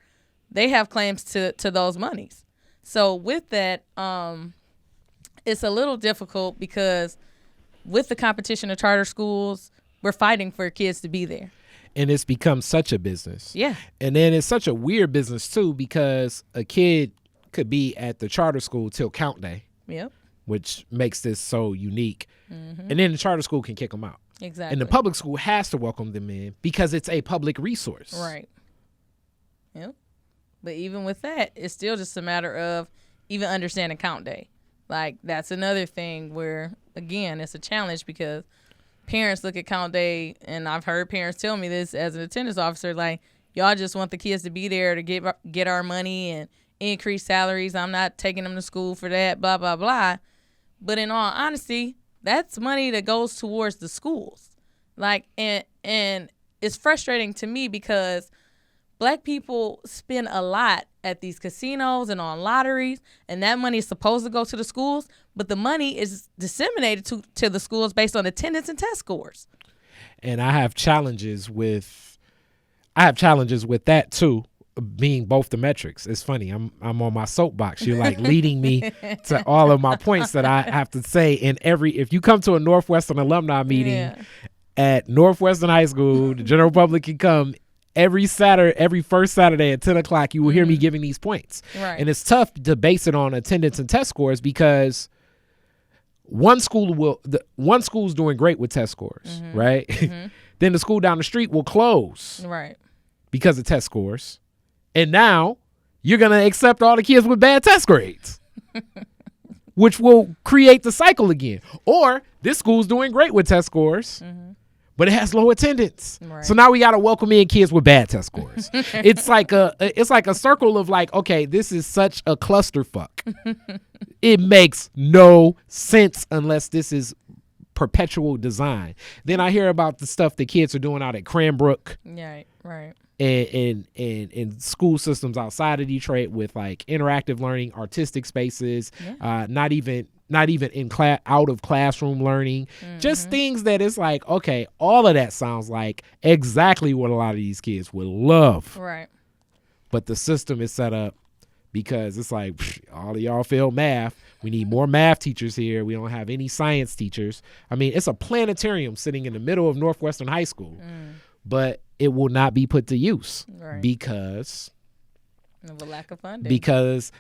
they have claims to those monies. So with that, it's a little difficult, because with the competition of charter schools, we're fighting for kids to be there. And it's become such a business. Yeah. And then it's such a weird business too, because a kid could be at the charter school till count day. Yep. Which makes this so unique. And then the charter school can kick them out. Exactly. And the public school has to welcome them in, because it's a public resource. Right. Yep. But even with that, it's still just a matter of even understanding count day. Like, that's another thing where, again, it's a challenge, because parents look at count day, and I've heard parents tell me this as an attendance officer, like, y'all just want the kids to be there to get our money and increase salaries. I'm not taking them to school for that, blah, blah, blah. But in all honesty, that's money that goes towards the schools. Like, and it's frustrating to me, because Black people spend a lot at these casinos and on lotteries, and that money is supposed to go to the schools, but the money is disseminated to the schools based on attendance and test scores. And I have challenges with that too, being both the metrics. It's funny. I'm on my soapbox. You're like leading me to all of my points that I have to say if you come to a Northwestern alumni meeting at Northwestern High School, the general public can come every first Saturday at 10 o'clock, you will hear me giving these points. Right. And it's tough to base it on attendance and test scores, because one school's doing great with test scores, right? Then the school down the street will close right, because of test scores. And now you're going to accept all the kids with bad test grades, which will create the cycle again. Or this school's doing great with test scores, but it has low attendance. Right. So now we got to welcome in kids with bad test scores. It's like a circle of like, okay, this is such a clusterfuck. It makes no sense unless this is perpetual design. Then I hear about the stuff the kids are doing out at Cranbrook. Yeah, right. And school systems outside of Detroit with like interactive learning, artistic spaces, not even in class, out of classroom learning, just things that it's like, okay, all of that sounds like exactly what a lot of these kids would love. Right. But the system is set up because it's like, all of y'all failed math. We need more math teachers here. We don't have any science teachers. I mean, it's a planetarium sitting in the middle of Northwestern High School, but it will not be put to use because of a lack of funding. Because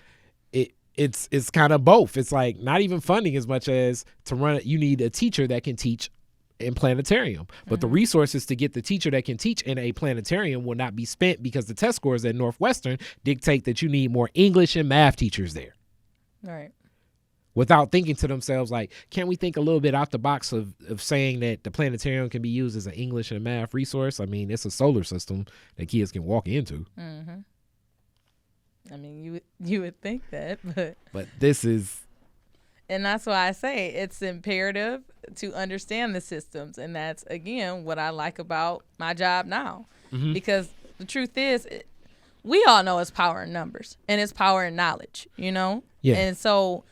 it's kind of both. It's like not even funding as much as to run it. You need a teacher that can teach in planetarium, but the resources to get the teacher that can teach in a planetarium will not be spent because the test scores at Northwestern dictate that you need more English and math teachers there. Right. Without thinking to themselves, like, can't we think a little bit out the box of saying that the planetarium can be used as an English and math resource? I mean, it's a solar system that kids can walk into. I mean, you would think that, but this is, and that's why I say it's imperative to understand the systems, and that's again what I like about my job now, because the truth is, we all know it's power in numbers and it's power in knowledge, you know, and so.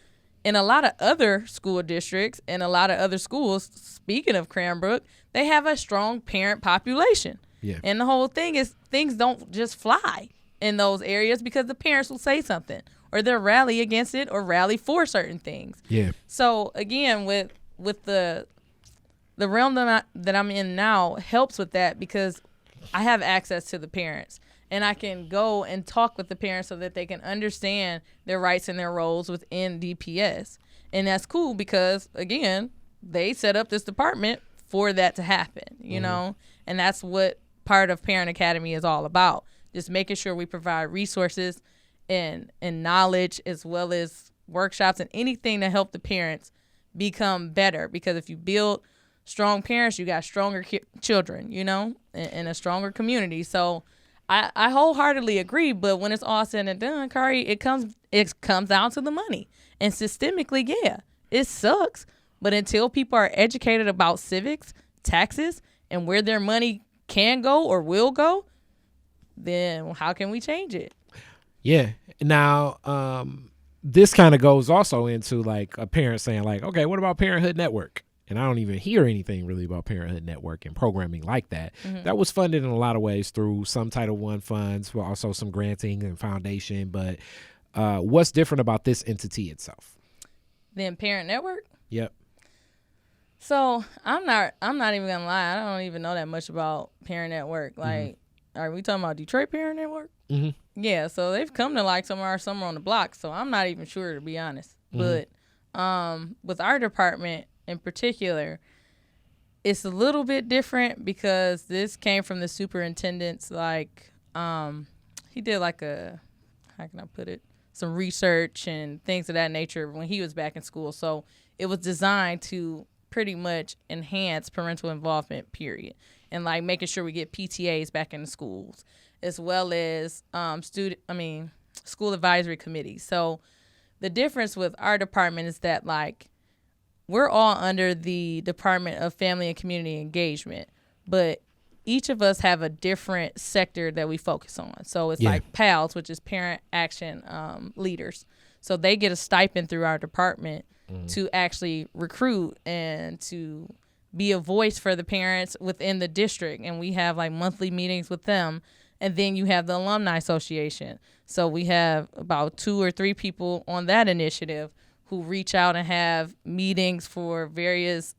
In a lot of other school districts and a lot of other schools, speaking of Cranbrook, they have a strong parent population. Yeah. And the whole thing is things don't just fly in those areas because the parents will say something or they'll rally against it or rally for certain things. Yeah. So again, with the realm that I'm in now helps with that because I have access to the parents. And I can go and talk with the parents so that they can understand their rights and their roles within DPS. And that's cool because, again, they set up this department for that to happen, you know? And that's what part of Parent Academy is all about, just making sure we provide resources and knowledge as well as workshops and anything to help the parents become better. Because if you build strong parents, you got stronger children, you know, and a stronger community. So I wholeheartedly agree, but when it's all said and done, Kari, it comes down to the money. And systemically, yeah, it sucks. But until people are educated about civics, taxes, and where their money can go or will go, then how can we change it? Yeah. Now, this kind of goes also into like a parent saying like, okay, what about Parenthood Network? And I don't even hear anything really about Parenthood Network and programming like that. That was funded in a lot of ways through some Title I funds, but also some granting and foundation. But what's different about this entity itself? Then Parent Network? Yep. So I'm not even gonna lie. I don't even know that much about Parent Network. Like, are we talking about Detroit Parent Network? Yeah. So they've come to like somewhere on the block. So I'm not even sure, to be honest. But with our department in particular, it's a little bit different because this came from the superintendent's, like, he did like how can I put it, some research and things of that nature when he was back in school. So it was designed to pretty much enhance parental involvement, period. And like making sure we get PTAs back in the schools, as well as school advisory committees. So the difference with our department is that, like, we're all under the Department of Family and Community Engagement, but each of us have a different sector that we focus on. So it's like PALs, which is Parent Action Leaders. So they get a stipend through our department to actually recruit and to be a voice for the parents within the district. And we have like monthly meetings with them. And then you have the Alumni Association. So we have about 2 or 3 people on that initiative who reach out and have meetings for various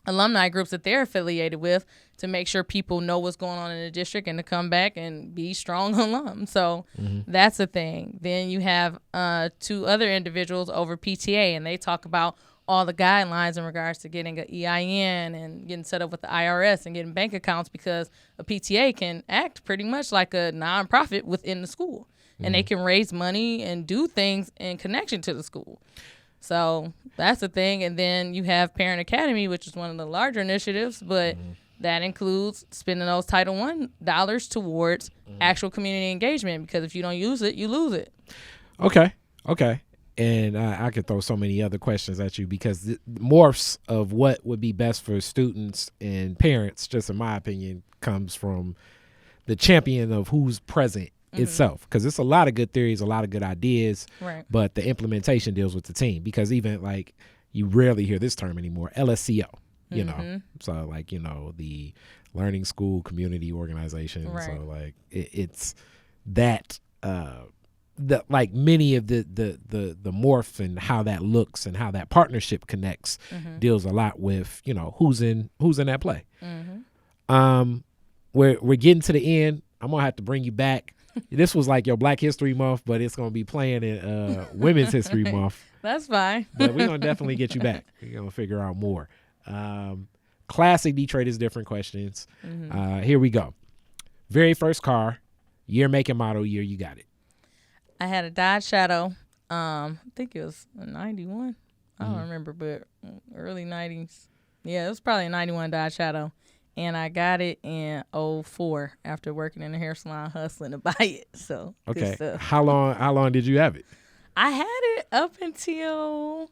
alumni groups that they're affiliated with to make sure people know what's going on in the district and to come back and be strong alums. So that's a thing. Then you have 2 other individuals over PTA, and they talk about all the guidelines in regards to getting an EIN and getting set up with the IRS and getting bank accounts, because a PTA can act pretty much like a nonprofit within the school. And they can raise money and do things in connection to the school. So that's the thing. And then you have Parent Academy, which is one of the larger initiatives, but that includes spending those Title I dollars towards actual community engagement, because if you don't use it, you lose it. Okay. And I could throw so many other questions at you, because the morphs of what would be best for students and parents, just in my opinion, comes from the champion of who's present itself, because it's a lot of good theories, a lot of good ideas, right? But the implementation deals with the team, because even like you rarely hear this term anymore, LSCO, you know, so like, you know, the learning school community organization, right. So like it's that the like many of the morph and how that looks and how that partnership connects deals a lot with, you know, who's in that play. We're getting to the end. I'm gonna have to bring you back. This was like your Black History Month, but it's going to be playing in Women's History Month. That's fine. But we're going to definitely get you back. We're going to figure out more. Classic Detroit is different questions. Here we go. Very first car, year, make, and model, year you got it. I had a Dodge Shadow. I think it was a 91. I don't remember, but early 90s. Yeah, it was probably a 91 Dodge Shadow. And I got it in 2004 after working in a hair salon, hustling to buy it. So okay, how long did you have it? I had it up until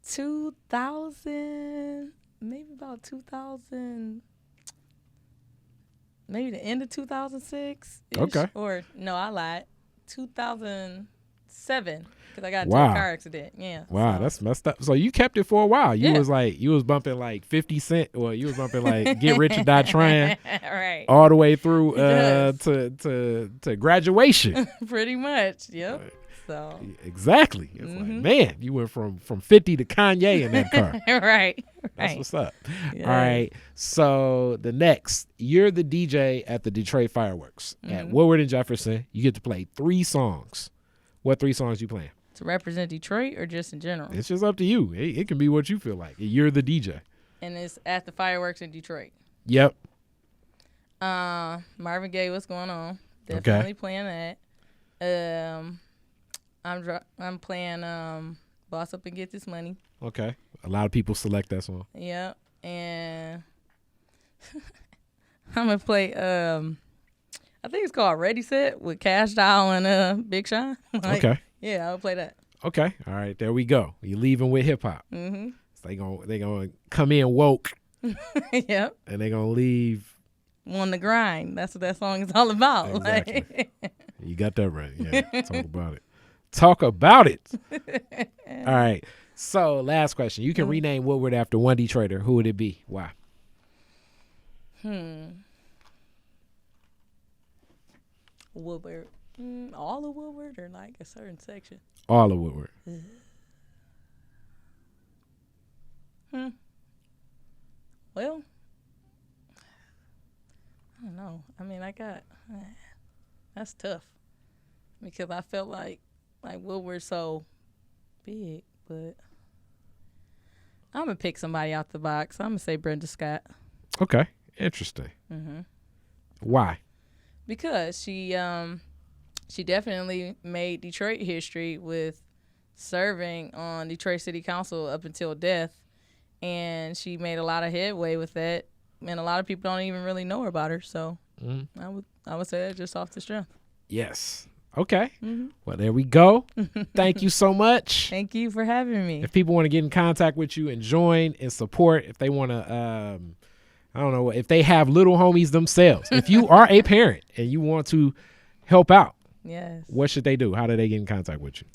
2000, maybe about 2000, maybe the end of 2006. Okay. Or no, I lied, 2007. Because I got into a car accident. Yeah. Wow, so that's messed up. So you kept it for a while. You was bumping like 50 Cent, or you was bumping like Get Rich or Die Trying, right? All the way through to graduation. Pretty much. Yep. So exactly. It's like, man, you went from 50 to Kanye in that car. Right. That's what's up. Yes. All right. So the next, you're the DJ at the Detroit Fireworks at Woodward and Jefferson. You get to play 3 songs. What 3 songs you playing? To represent Detroit or just in general? It's just up to you. It can be what you feel like. You're the DJ. And it's at the Fireworks in Detroit. Yep. Marvin Gaye, What's Going On? Definitely playing that. I'm playing Boss Up and Get This Money. Okay. A lot of people select that song. Yep. And I'm gonna play I think it's called Ready Set with Cash Doll and Big Sean. Okay. Yeah, I'll play that. Okay. All right. There we go. You're leaving with hip hop. So they gonna come in woke. Yep. And they gonna leave on the grind. That's what that song is all about. Exactly. You got that right. Yeah. Talk about it. Talk about it. All right. So last question. You can rename Woodward after one Detroiter. Who would it be? Why? Woodward. All of Woodward or like a certain section? All of Woodward. Well, I don't know. I mean, that's tough because I felt like Woodward's so big, but I'm gonna pick somebody out the box. I'm gonna say Brenda Scott. Okay, interesting. Why? Because she definitely made Detroit history with serving on Detroit City Council up until death, and she made a lot of headway with that. And a lot of people don't even really know about her, so I would say that just off the strength. Yes. Okay. Well, there we go. Thank you so much. Thank you for having me. If people want to get in contact with you and join and support, if they want to, I don't know, if they have little homies themselves, if you are a parent and you want to help out, yes, what should they do? How do they get in contact with you?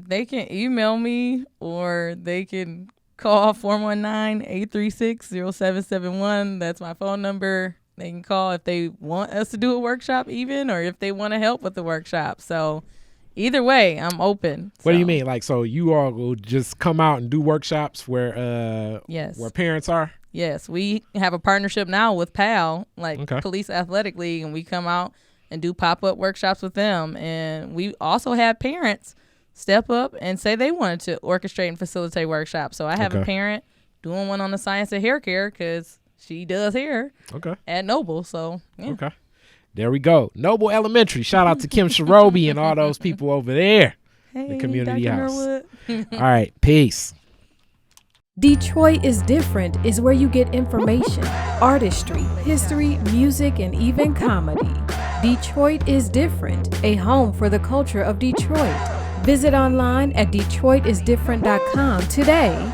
They can email me or they can call 419-836-0771. That's my phone number. They can call if they want us to do a workshop even, or if they want to help with the workshop. So either way, I'm open. What do you mean? Like, so you all will just come out and do workshops where where parents are? Yes. We have a partnership now with PAL, Police Athletic League, and we come out and do pop-up workshops with them. And we also have parents step up and say they wanted to orchestrate and facilitate workshops. So I have a parent doing one on the science of hair care because she does hair at Noble. So, yeah. Okay. There we go. Noble Elementary. Shout out to Kim Sharobi and all those people over there. Hey, the community Dr. house. Norwood. All right. Peace. Detroit is Different is where you get information, artistry, history, music, and even comedy. Detroit is Different, a home for the culture of Detroit. Visit online at DetroitisDifferent.com today.